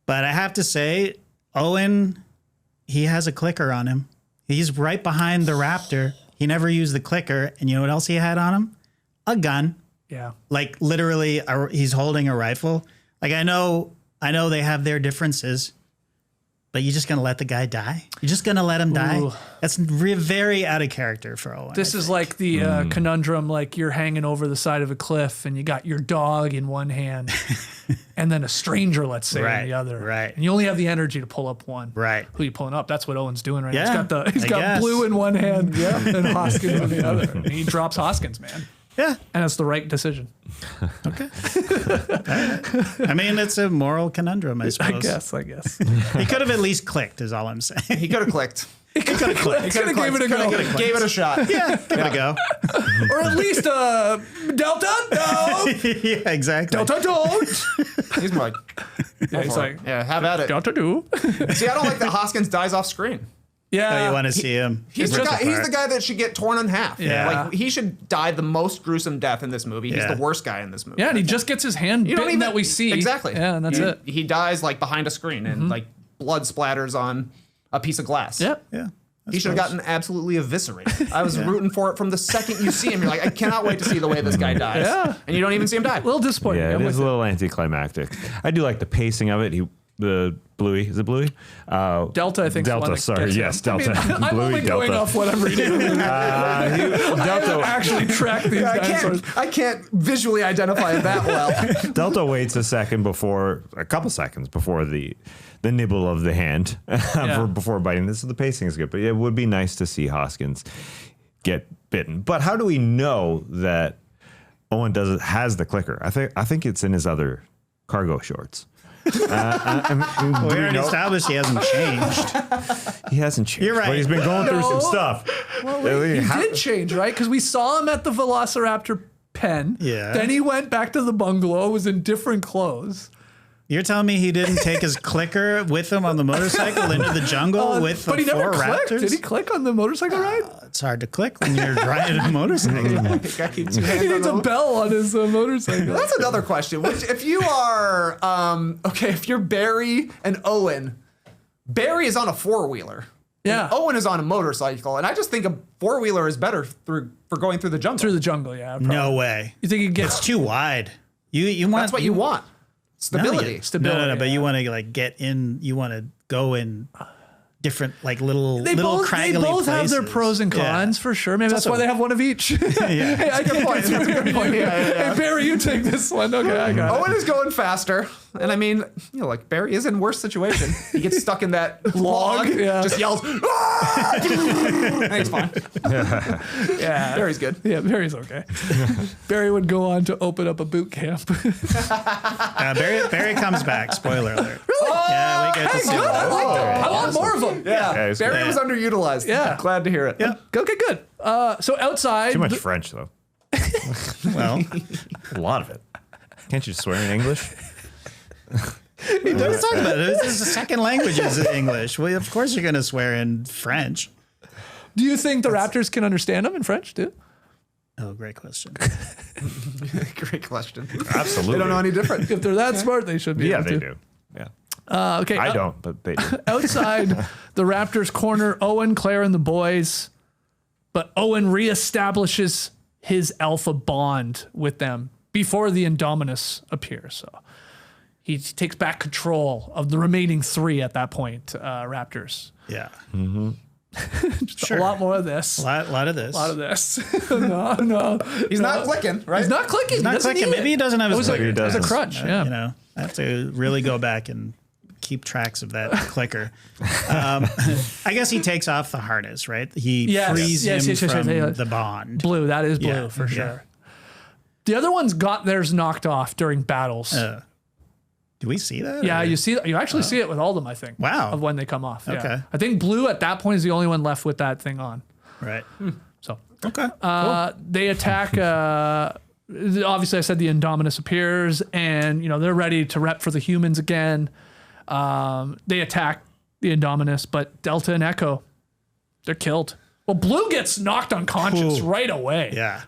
But I have to say, Owen, he has a clicker on him. He's right behind the Raptor. He never used the clicker. And you know what else he had on him? A gun. Yeah. Like literally he's holding a rifle. Like I know they have their differences, but you're just going to let the guy die? You're just going to let him die? That's very out of character for Owen. This is like the conundrum, like you're hanging over the side of a cliff and you got your dog in one hand and then a stranger, let's say, in the other. Right. And you only have the energy to pull up one. Right. Who are you pulling up? That's what Owen's doing right Yeah, now. He's got Blue in one hand and Hoskins in the other. And he drops Hoskins, man. Yeah. And it's the right decision. Okay. I mean, it's a moral conundrum, I suppose. I guess. He could have at least clicked, is all I'm saying. He could have clicked. He could have clicked. He could have gave it a go. Gave it a shot. Yeah, give it a go. Or at least Delta, no. Yeah, exactly. Delta, don't. He's more like, He's like, have at it. Delta, do. See, I don't like that Hoskins dies off screen. Yeah. Oh, you want to see him? He's the guy that should get torn in half. Yeah. Like he should die the most gruesome death in this movie. He's the worst guy in this movie. Yeah, and he just gets his hand bitten that we see. Exactly. Yeah, and that's it. He dies like behind a screen and like blood splatters on a piece of glass. Yep. Yeah. He should have gotten absolutely eviscerated. I was rooting for it from the second you see him. You're like, I cannot wait to see the way this guy dies. Yeah. And you don't even see him die. A little disappointing. Yeah, it is a little anticlimactic. I do like the pacing of it. The Bluey, is it Bluey? Delta, I think. Delta, sorry. Yes, Delta. I'm Bluey, only going Delta. off whatever you do. Delta. I actually track these dinosaurs. I can't visually identify it that well. Delta waits a couple seconds before the nibble of the hand before biting. This the pacing is good, but it would be nice to see Hoskins get bitten. But how do we know that Owen has the clicker? I think it's in his other cargo shorts. We already established he hasn't changed. He hasn't changed. You're right. But he's been going through some stuff. Well, he did change, right? Because we saw him at the Velociraptor pen. Yeah. Then he went back to the bungalow, was in different clothes. You're telling me he didn't take his clicker with him on the motorcycle into the jungle with the But he never 4 clicked. Raptors? Did he click on the motorcycle ride? It's hard to click when you're riding a motorcycle. He needs a bell on his motorcycle. That's another question. If you are, if you're Barry and Owen, Barry is on a 4-wheeler. Yeah. Owen is on a motorcycle, and I just think a four-wheeler is better for going through the jungle. Through the jungle, yeah. Probably. No way. You think he It's gets too wide. You want That's what you want. Stability. stability? No, but you want to like get in. You want to go in different like little craggly They both have their places. pros and cons for sure. Maybe that's why they have one of each. Hey, I can point. That's a good point. Hey, Barry, you take this one. Okay, I got it. Owen is going faster. And I mean, like Barry is in worse situation. He gets stuck in that log, yeah. just yells, "Ah!" And he's fine. Yeah, Barry's good. Yeah, Barry's okay. Barry would go on to open up a boot camp. Barry comes back. Spoiler alert. Really? Yeah, we get to see Good. I that. like that. I want more of them. Yeah, Okay, so- Barry was underutilized. Yeah. Glad to hear it. Yeah. Okay, good. So outside, Too much French though. Well, A lot of it. Can't you swear in English? what are you talking about? This is the second language is English. Well, of course you're going to swear in French. do you think the Raptors can understand them in French too? Oh, great question. Great question. Absolutely. They don't know any different. If they're that smart, they should be Yeah, able they to. do. Yeah. Okay. I don't, but they do. Outside the Raptors corner, Owen, Claire, and the boys. But Owen reestablishes his alpha bond with them before the Indominus appears. So he takes back control of the remaining three at that point, Raptors. Yeah. Just a lot more of this. A lot of this. A lot of this. no. He's not clicking, right? He's not clicking. He's not clicking. Maybe he doesn't have his It was clicker. it was a doesn't. crutch. Yeah. You know, I have to really go back and keep tracks of that clicker. I guess he takes off the harness, right? He Yes. frees Yes, him yes, yes, from yes. the bond. Blue. That is blue Yeah, for yeah. sure. The other ones got theirs knocked off during battles. Do we see that? Yeah, or- you actually see it with all of them, I think. Wow. Of when they come off. Yeah. Okay. I think blue at that point is the only one left with that thing on. Right. So Okay. they attack. Obviously, I said the Indominus appears, and they're ready to rep for the humans again. They attack the Indominus, but Delta and Echo, they're killed. Well, Blue gets knocked unconscious right away. Yeah.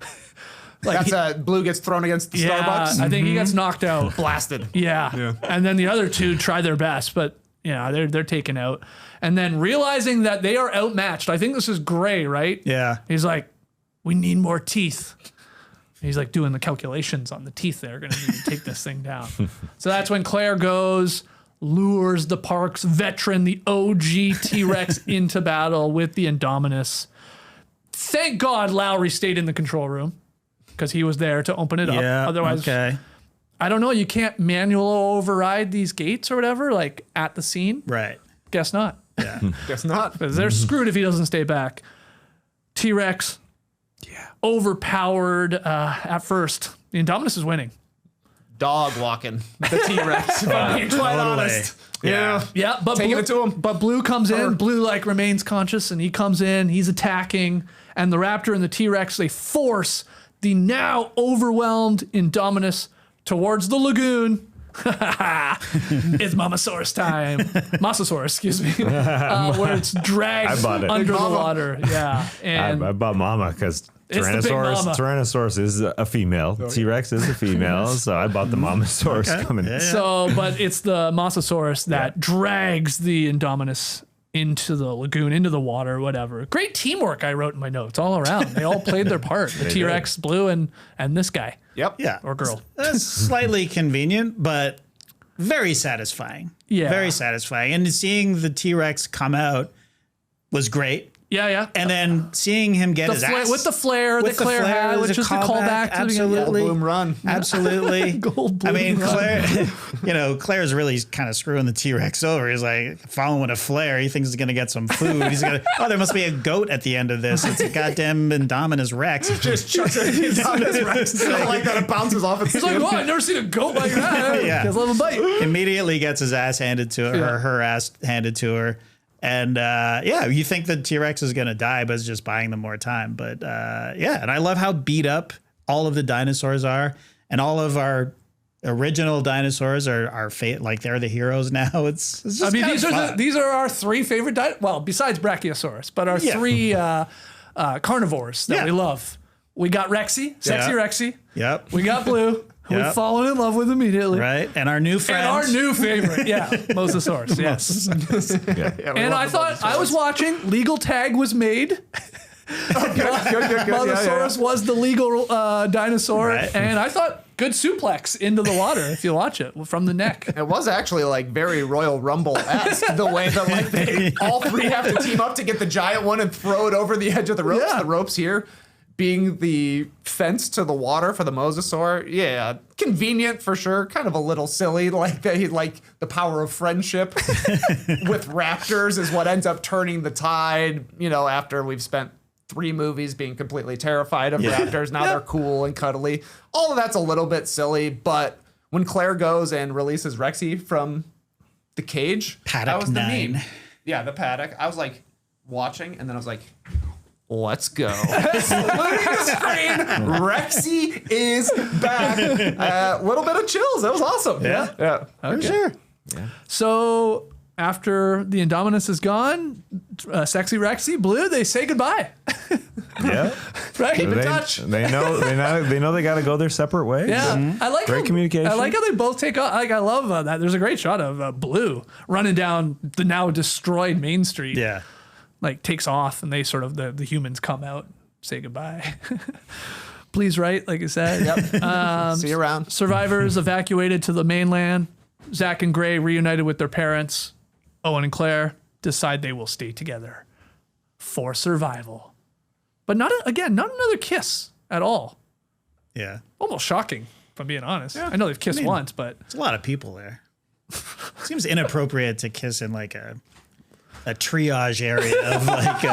That's Blue gets thrown against the Yeah, Starbucks. I think he gets knocked out. Blasted. Yeah. And then the other two try their best, but they're taken out. And then realizing that they are outmatched, I think this is Gray, right? Yeah. He's like, we need more teeth. He's like doing the calculations on the teeth they're going to need to take this thing down. So that's when Claire goes, lures the park's veteran, the OG T-Rex, into battle with the Indominus. Thank God Lowry stayed in the control room because he was there to open it up. Yeah. Otherwise, Okay. I don't know. You can't manual override these gates or whatever, like at the scene. Right. Guess not. Yeah. Guess not. Because they're screwed if he doesn't stay back. T-Rex, overpowered at first. The Indominus is winning. Dog walking the T-Rex. If I'm being quite Totally. honest. Yeah. Yeah, but Taking Blue, it to him. But Blue comes in. Blue remains conscious, and he comes in. He's attacking, and the Raptor and the T-Rex, they force the now overwhelmed Indominus towards the lagoon. It's Mosasaurus time. Mosasaurus, excuse me. Where it's dragged I bought it. under Big the Mama. water. Yeah, and I bought Mama because It's the big mama. Tyrannosaurus is a female. T-Rex is a female, so I bought the Momosaurus coming. Yeah. so, but it's the Mosasaurus that drags the Indominus into the lagoon, into the water, whatever. Great teamwork, I wrote in my notes all around. They all played their part. The T-Rex, Blue, and this guy Yep. Yeah. or girl. That's slightly convenient, but very satisfying. Yeah. Very satisfying. And seeing the T-Rex come out was great. Yeah. And then seeing him get his ass With the flare with that Claire had, it was which a is the callback to the beginning. absolutely, Bloom run. absolutely. Gold I mean, bloom run. Claire, Claire's really kind of screwing the T-Rex over. He's like following a flare. He thinks he's gonna get some food. He's gonna. Oh, there must be a goat at the end of this. It's a goddamn Indominus Rex. Just chucks it in Indominus Rex. I like that it bounces off its He's like, oh, I've never seen a goat like that. Yeah. Just let him bite. Immediately gets his ass handed to her, Yeah. or her ass handed to her. And you think the T-Rex is going to die, but it's just buying them more time. But and I love how beat up all of the dinosaurs are, and all of our original dinosaurs are like they're the heroes now. It's just I mean, kinda these fun. are our three favorite well, besides Brachiosaurus, but our Yeah. three carnivores that Yeah. we love. We got Rexy, sexy Yeah. Rexy. Yep. We got Blue. We've fallen in love with immediately. Right. And our new friend. And our new favorite. Yeah. Mosasaurus. Yes. And I thought I was watching. Legal tag was made. Good. Mosasaurus was the legal dinosaur. Right. And I thought good suplex into the water if you watch it from the neck. It was actually like very Royal Rumble-esque the way that like they all three have to team up to get the giant one and throw it over the edge of the ropes. Yeah. The ropes here being the fence to the water for the mosasaur. Yeah, convenient for sure. Kind of a little silly. Like the power of friendship with raptors is what ends up turning the tide. You know, after we've spent 3 movies being completely terrified of raptors. Now they're cool and cuddly. All of that's a little bit silly, but when Claire goes and releases Rexy from the cage, Paddock that was 9. the meme. Yeah, the paddock. I was like watching, and then I was like, let's go. Saluting the screen, Rexy is back. A little bit of chills. That was awesome. Yeah. Okay. Sure. So after the Indominus is gone, Sexy Rexy, Blue, they say goodbye. Yeah. Right? Keep in They touch. know they got to go their separate ways. Yeah, I like Great communication. I like how they both take off. Like I love that. There's a great shot of Blue running down the now destroyed Main Street. Yeah. Like takes off, and they sort of the humans come out, say goodbye. Please, right? Like you said. Yep. See you around. Survivors evacuated to the mainland. Zach and Gray reunited with their parents. Owen and Claire decide they will stay together for survival. But not another kiss at all. Yeah. Almost shocking, if I'm being honest. I know they've kissed once, but There's a lot of people there. Seems inappropriate to kiss in like a triage area of like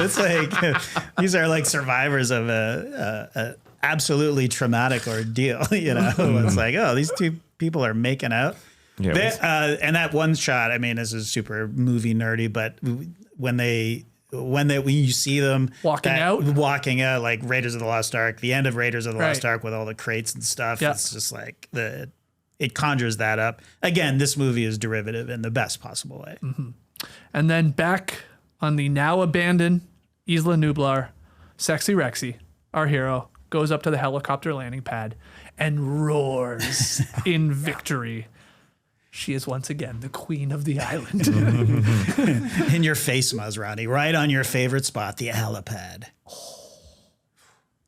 it's like these are like survivors of a absolutely traumatic ordeal. It's like, oh, these two people are making out. Yeah, And that one shot, I mean, this is super movie nerdy, but when you see them walking out like Raiders of the Lost Ark, the end of Raiders of the Lost Ark with all the crates and stuff, it's just like it conjures that up. Again, this movie is derivative in the best possible way. Mm-hmm. And then back on the now abandoned Isla Nublar, Sexy Rexy, our hero, goes up to the helicopter landing pad and roars in victory. She is once again the queen of the island. In your face, Masrani, right on your favorite spot, the helipad.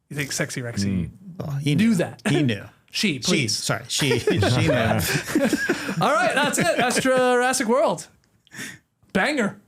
You think Sexy Rexy He knew that? He knew. She, please. She knew. All right, that's it. That's Jurassic World. Banger.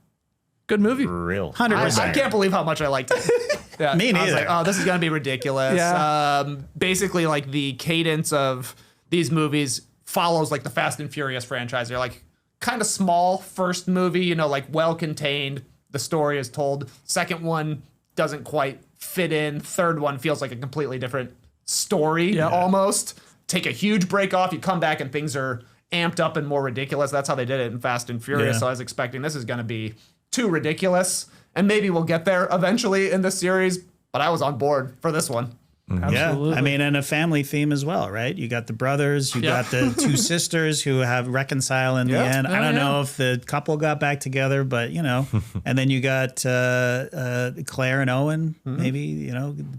Good movie. real. 100%. I can't believe how much I liked it. Yeah, Me I was neither. like, oh, this is gonna be ridiculous. Yeah. Basically, like the cadence of these movies follows like the Fast and Furious franchise. They're like kind of small first movie, like well contained. The story is told. Second one doesn't quite fit in. Third one feels like a completely different story almost. Take a huge break off. You come back and things are amped up and more ridiculous. That's how they did it in Fast and Furious. Yeah. So I was expecting this is going to be too ridiculous. And maybe we'll get there eventually in this series. But I was on board for this one. Absolutely. Yeah, I mean, and a family theme as well, right? You got the brothers, you got the two sisters who have reconcile in the end. I don't know if the couple got back together, but and then you got Claire and Owen, maybe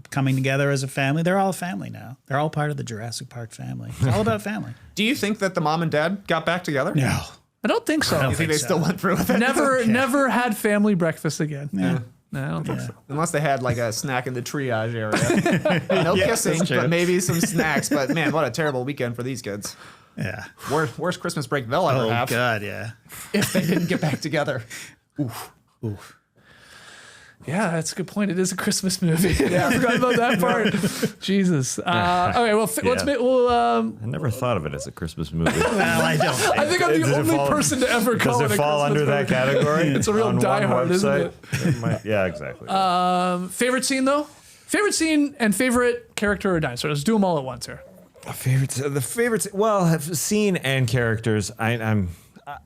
coming together as a family. They're all a family now. They're all part of the Jurassic Park family. It's all about family. Do you think that the mom and dad got back together? No, I don't think so. You think they still went through with it? Never had family breakfast again. Yeah. No, I don't think so. Unless they had like a snack in the triage area. No kissing, that's true. but maybe some snacks. But man, what a terrible weekend for these kids. Yeah. Worst Christmas break they'll ever Oh have God, yeah. if they didn't get back together. Oof. Yeah, that's a good point. It is a Christmas movie. Yeah, I forgot about that part. Jesus. Okay, well, let's make. I never thought of it as a Christmas movie. Well, I don't. I think I'm the Does it only fall- person to ever call Does it it a fall Christmas under that movie. category? It's a real on one diehard, isn't website? it? It might- yeah, exactly. Favorite scene though? Favorite scene and favorite character or dinosaur. Let's do them all at once here. The favorites. Well, scene and characters.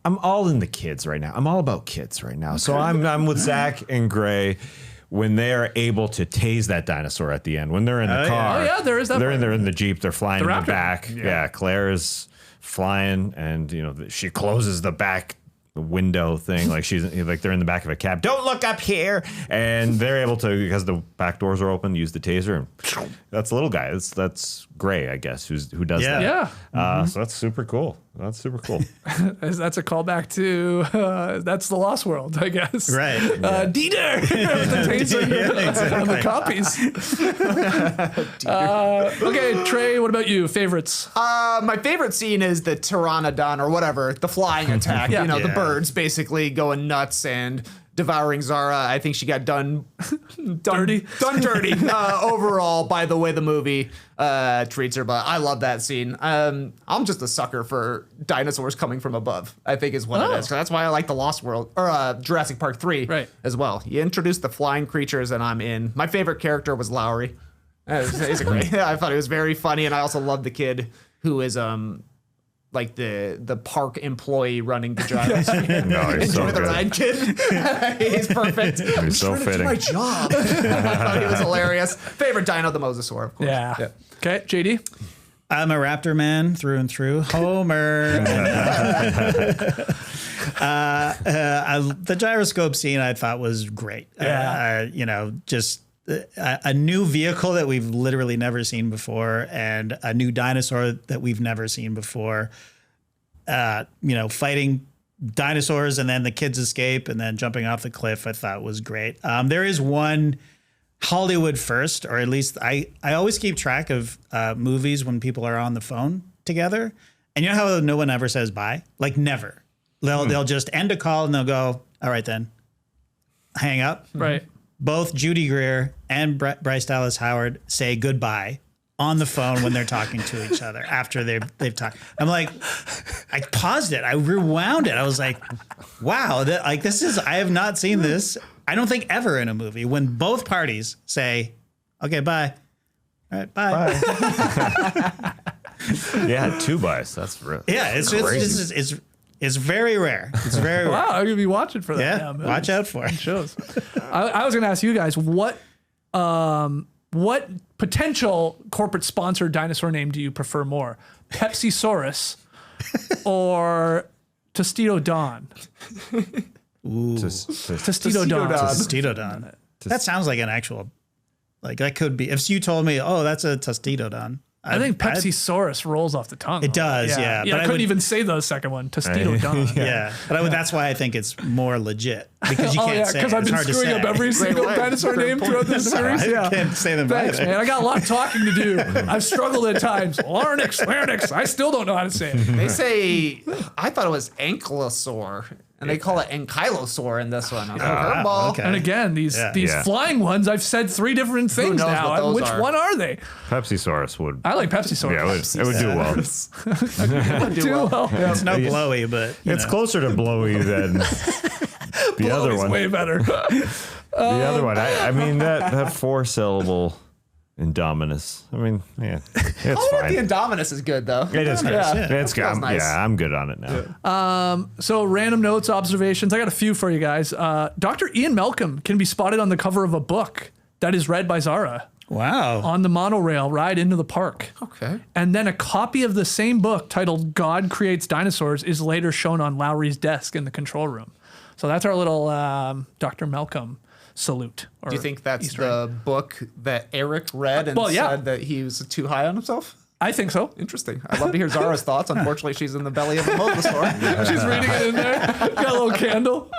I'm all in the kids right now. I'm all about kids right now. So I'm with Zach and Gray when they are able to tase that dinosaur at the end. When they're in the car. Oh, yeah, there is that They're part. in the Jeep. They're flying The in Raptor. the back. Yeah, Claire is flying, and she closes the back window thing like she's like they're in the back of a cab. Don't look up here, and they're able to, because the back doors are open, use the taser, and that's the little guy. That's Gray, I guess, who does that. Yeah. So that's super cool. That's super cool. That's a callback to that's the Lost World, I guess. Right. Dieter with the taser and the copies. Okay, Trey, what about you? Favorites? My favorite scene is the Pteranodon or whatever, the flying attack. Yeah. The birds basically going nuts and devouring Zara. I think she got done dirty overall by the way the movie treats her. But I love that scene. I'm just a sucker for dinosaurs coming from above, I think is what it is. So that's why I like the Lost World or Jurassic Park 3 as well. You introduce the flying creatures and I'm in. My favorite character was Lowry. He's a great. I thought he was very funny, and I also love the kid who is like the park employee running the gyrosphere. No, he's so Enjoy the good. ride, kid. He's perfect. He's so fitting. My job. I thought he was hilarious. Favorite dino, the Mosasaur, of course. Yeah. Okay, JD. I'm a Raptor man through and through. Homer. The gyroscope scene I thought was great. Just a new vehicle that we've literally never seen before, and a new dinosaur that we've never seen before. Fighting dinosaurs and then the kids escape and then jumping off the cliff, I thought was great. There is one Hollywood first, or at least I always keep track of movies when people are on the phone together. And you know how no one ever says bye? Like never. They'll just end a call and they'll go, all right then, hang up. Right. Both Judy Greer and Bryce Dallas Howard say goodbye on the phone when they're talking to each other after they've talked. I'm like, I paused it. I rewound it. I was like, wow, this is, I have not seen this. I don't think ever in a movie when both parties say, okay, bye. All right, bye. Yeah, 2 buys. That's real. Yeah, it's crazy. It's very rare. It's very rare. Wow, I'm gonna be watching for that. Yeah, watch out for it. Shows. I was gonna ask you guys what potential corporate sponsored dinosaur name do you prefer more, Pepsi-saurus or Tostito-Don? Tostito-Don. Tostito-Don. That sounds like an actual, like that could be. If you told me, oh, that's a Tostito-Don. I think Pepsi-saurus rolls off the tongue. It does, yeah. But I couldn't even say the second one, Tostito-Don. Yeah, but that's why I think it's more legit because you can't say it. Because I've been screwing up every single dinosaur name throughout this series. I can't say them Thanks, either. man. I got a lot of talking to do. I've struggled at times. Larynx. I still don't know how to say it. They say, I thought it was ankylosaur, and they call it ankylosaur in this one. Curveball. okay. And again, these flying ones, I've said 3 different things knows now. what those Which are? one are they? Pepsi-saurus would. I like Pepsi-saurus. Yeah, it would do well. Do well. Yeah. It's no blowy, but It's closer to blowy than the other It's one. way better. The other one. I mean, that 4-syllable Indominus. I mean, yeah, it's The fine. Indominus is good, though. It is good. Yeah. It's good. Feels nice. Yeah, I'm good on it now. So random notes, observations. I got a few for you guys. Dr. Ian Malcolm can be spotted on the cover of a book that is read by Zara wow. on the monorail ride into the park. Okay. And then a copy of the same book titled God Creates Dinosaurs is later shown on Lowry's desk in the control room. So that's our little Dr. Malcolm salute. Do you think that's the book that Eric read and said that he was too high on himself? I think so. Interesting. I'd love to hear Zara's thoughts. Unfortunately, she's in the belly of a mosasaur. She's reading it in there. Got a little candle.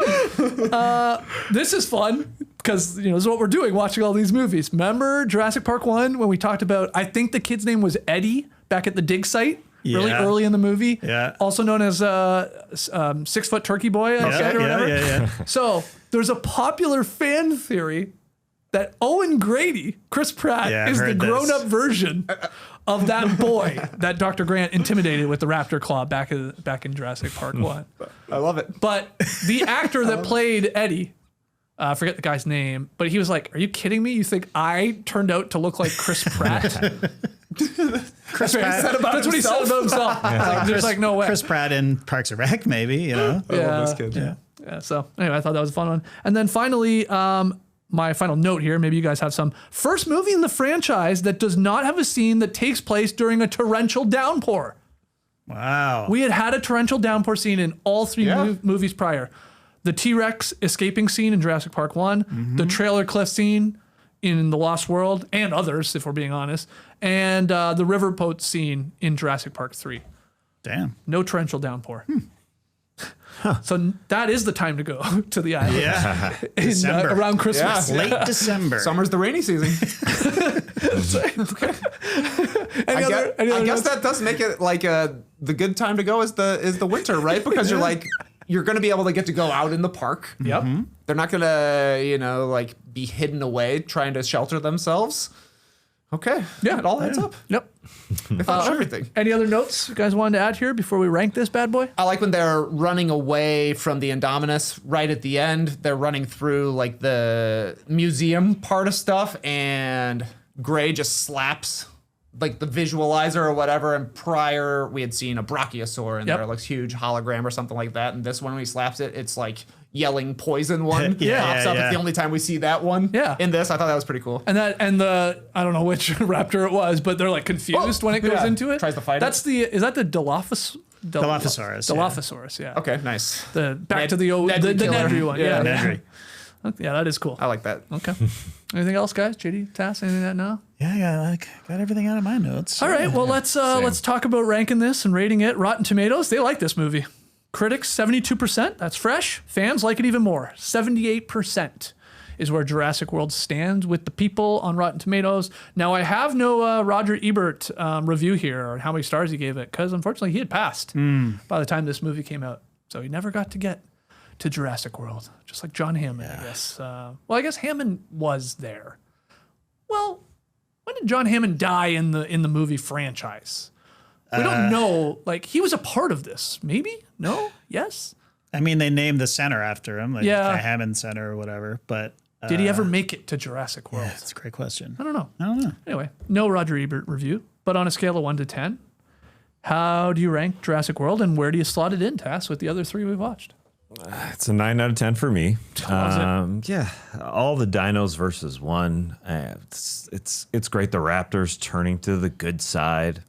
This is fun because this is what we're doing, watching all these movies. Remember Jurassic Park 1 when we talked about, I think the kid's name was Eddie back at the dig site? Really early in the movie. Yeah. Also known as 6-foot turkey boy. I said, or whatever. Yeah. So there's a popular fan theory that Owen Grady, Chris Pratt, is the grown-up version of that boy that Dr. Grant intimidated with the raptor claw back in Jurassic Park 1. I love it. But the actor that played Eddie, I forget the guy's name, but he was like, "Are you kidding me? You think I turned out to look like Chris Pratt?" Chris Pratt said about That's what he said about himself. There's like no way. Chris Pratt in Parks and Rec, maybe, I love this kid. Yeah. So anyway, I thought that was a fun one. And then finally, my final note here, maybe you guys have some. First movie in the franchise that does not have a scene that takes place during a torrential downpour. Wow. We had a torrential downpour scene in all 3 movies prior. The T-Rex escaping scene in Jurassic Park 1, the trailer cliff scene in The Lost World and others, if we're being honest, and the riverboat scene in Jurassic Park 3. Damn. No torrential downpour. So that is the time to go to the island. Yeah. Around Christmas. Yeah. Late December. Summer's the rainy season. I guess that does make it like the good time to go is the winter, right? Because you're going to be able to get to go out in the park. Yep. They're not going to, be hidden away trying to shelter themselves. Okay. Yeah. It all adds up. Yep. They found everything. Any other notes you guys wanted to add here before we rank this bad boy? I like when they're running away from the Indominus right at the end. They're running through like the museum part of stuff, and Gray just slaps like the visualizer or whatever. And prior, we had seen a brachiosaur in there, like huge hologram or something like that. And this one, when he slaps it, it's like yelling poison one. Pops up. It's the only time we see that one. In this, I thought that was pretty cool. And the I don't know which raptor it was, but they're like confused when it goes into it. Tries to fight That's it. Is that the Dilophosaurus? Dilophosaurus. Yeah. Okay, nice. Back to the old the Nedry one. Yeah. Nedry. Yeah, that is cool. I like that. Okay. Anything else, guys? JD, Tass, anything that now? Yeah, I got everything out of my notes. All right, well, let's talk about ranking this and rating it. Rotten Tomatoes, they like this movie. Critics, 72%. That's fresh. Fans like it even more. 78% is where Jurassic World stands with the people on Rotten Tomatoes. Now, I have no Roger Ebert review here or how many stars he gave it, because unfortunately he had passed by the time this movie came out. So he never got to get to Jurassic World, just like John Hammond, I guess. Well, I guess Hammond was there. Well, when did John Hammond die in the movie franchise? We don't know. Like, he was a part of this. Maybe? No? Yes? I mean, they named the center after him, like the Yeah. Hammond Center or whatever. But Did he ever make it to Jurassic World? that's a great question. I don't know. I don't know. Anyway, no Roger Ebert review, but on a scale of 1 to 10, how do you rank Jurassic World, and where do you slot it in, Tass, with the other three we've watched? It's a 9 out of 10 for me. Was Yeah, all the dinos versus one. It's great. The Raptors turning to the good side.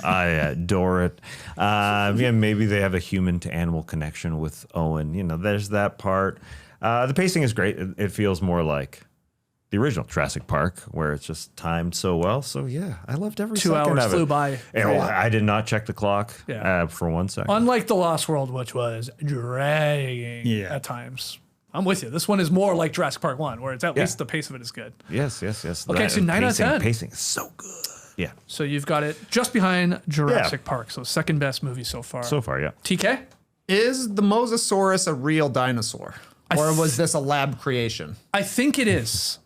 I adore it. Yeah, maybe they have a human to animal connection with Owen. There's that part. The pacing is great. It feels more like the original Jurassic Park, where it's just timed so well. So yeah, I loved every 2 second hours of it. flew by. I did not check the clock for 1 second. Unlike The Lost World, which was dragging at times. I'm with you. This one is more like Jurassic Park 1, where it's at least the pace of it is good. Yes. Okay, so 9 out of 10. Pacing is so good. Yeah. So you've got it just behind Jurassic Park. So second best movie so far. So far, yeah. TK? Is the Mosasaurus a real dinosaur? Or was this a lab creation? I think it is.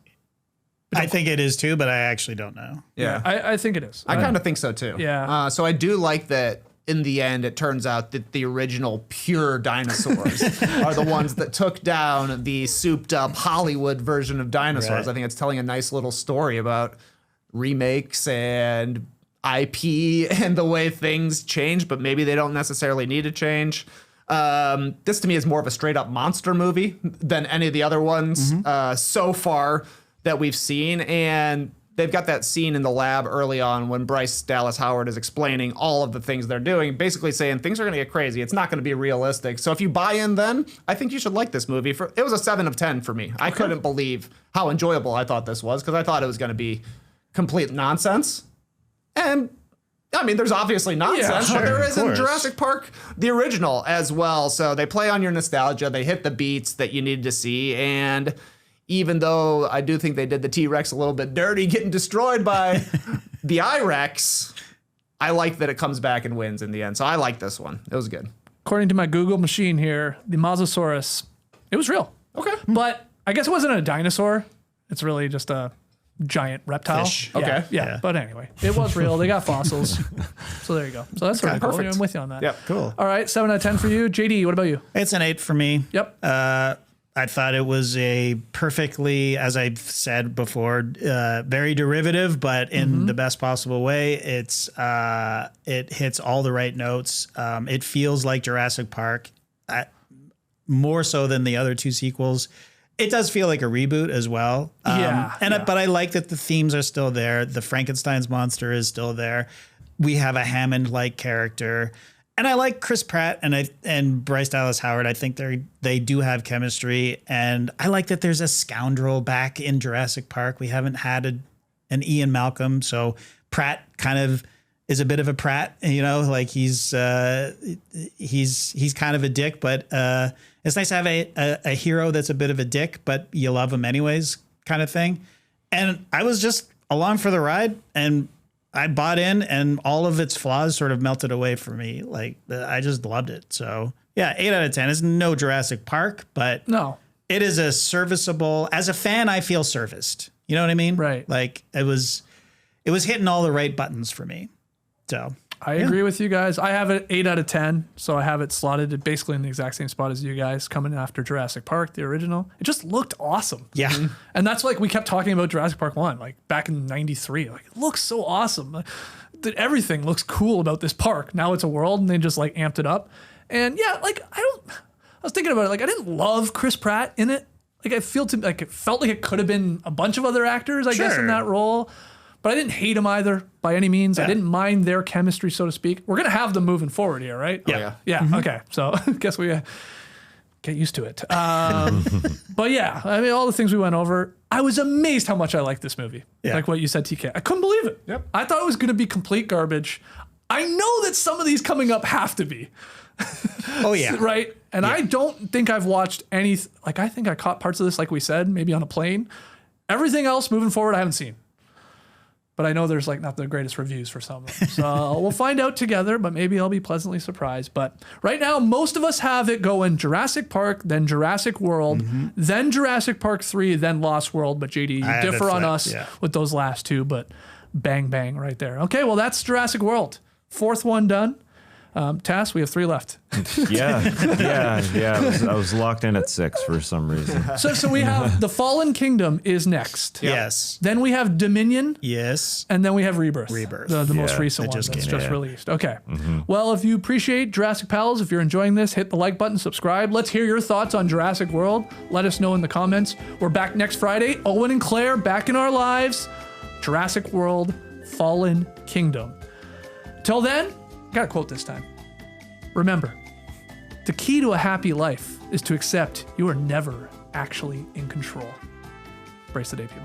I think it is too, but I actually don't know. Yeah. I think it is. I kind of think so too. Yeah. So I do like that in the end, it turns out that the original pure dinosaurs are the ones that took down the souped up Hollywood version of dinosaurs. Right. I think it's telling a nice little story about remakes and IP and the way things change, but maybe they don't necessarily need to change. This to me is more of a straight up monster movie than any of the other ones so far that we've seen. And they've got that scene in the lab early on when Bryce Dallas Howard is explaining all of the things they're doing, basically saying things are going to get crazy. It's not going to be realistic. So if you buy in then, I think you should like this movie. It was a 7 of 10 for me. I couldn't believe how enjoyable I thought this was, because I thought it was going to be complete nonsense. And I mean, there's obviously nonsense, but there is in Jurassic Park, the original as well. So they play on your nostalgia. They hit the beats that you needed to see. And even though I do think they did the T-Rex a little bit dirty, getting destroyed by the I-Rex, I like that it comes back and wins in the end. So I like this one. It was good. According to my Google machine here, the Mosasaurus, it was real. Okay. But I guess it wasn't a dinosaur. It's really just a giant reptile. Fish. Yeah, Okay. Yeah. But anyway, it was real. They got fossils. So there you go. So that's really cool. perfect. I'm with you on that. Yep. Cool. All right. 7 out of 10 for you. JD, what about you? It's an 8 for me. Yep. I thought it was a perfectly, as I've said before, very derivative, but in the best possible way. It hits all the right notes. It feels like Jurassic Park, more so than the other two sequels. It does feel like a reboot as well. But I like that the themes are still there. The Frankenstein's monster is still there. We have a Hammond-like character. And I like Chris Pratt and Bryce Dallas Howard. I think they do have chemistry, and I like that there's a scoundrel back in Jurassic Park. We haven't had an Ian Malcolm, so Pratt kind of is a bit of a Pratt. You know, like he's kind of a dick, but it's nice to have a hero that's a bit of a dick, but you love him anyways, kind of thing. And I was just along for the ride, and I bought in, and all of its flaws sort of melted away for me. Like I just loved it. So yeah, 8 out of 10. It's no Jurassic Park, but No. it is a serviceable. As a fan, I feel serviced. You know what I mean? Right. Like it was hitting all the right buttons for me. So I agree with you guys. I have it 8 out of 10, so I have it slotted basically in the exact same spot as you guys, coming after Jurassic Park, the original. It just looked awesome. yeah. And that's like we kept talking about Jurassic Park 1, like back in 93. Like, it looks so awesome. Everything looks cool about this park. Now it's a world, and they just like amped it up. And yeah, like I was thinking about it, like I didn't love Chris Pratt in it. Like it felt like it could have been a bunch of other actors, I guess, in that role. But I didn't hate him either by any means. I didn't mind their chemistry, so to speak. We're going to have them moving forward here, right? Yeah. Yeah. Okay. So I guess we get used to it. But yeah, I mean, all the things we went over, I was amazed how much I liked this movie. Yeah. Like what you said, TK. I couldn't believe it. Yep. I thought it was going to be complete garbage. I know that some of these coming up have to be. Oh yeah. Right? And I don't think I've watched any, like I think I caught parts of this, like we said, maybe on a plane. Everything else moving forward, I haven't seen. But I know there's like not the greatest reviews for some of them. So we'll find out together, but maybe I'll be pleasantly surprised. But right now, most of us have it going Jurassic Park, then Jurassic World, then Jurassic Park 3, then Lost World. But JD, you have it differ on flipped, us yeah. with those last two, but bang, bang right there. Okay, well, that's Jurassic World. 4th one done. Tass, we have 3 left. Yeah. I was locked in at 6 for some reason. So we have The Fallen Kingdom is next. Yes. Then we have Dominion. Yes. And then we have Rebirth. Rebirth. The most Yeah, recent that one just that's came just out. released. Okay. Well, if you appreciate Jurassic Pals, if you're enjoying this, hit the like button, subscribe. Let's hear your thoughts on Jurassic World. Let us know in the comments. We're back next Friday. Owen and Claire back in our lives. Jurassic World, Fallen Kingdom. Till then, got a quote this time. Remember, the key to a happy life is to accept you are never actually in control. Brace the day, people.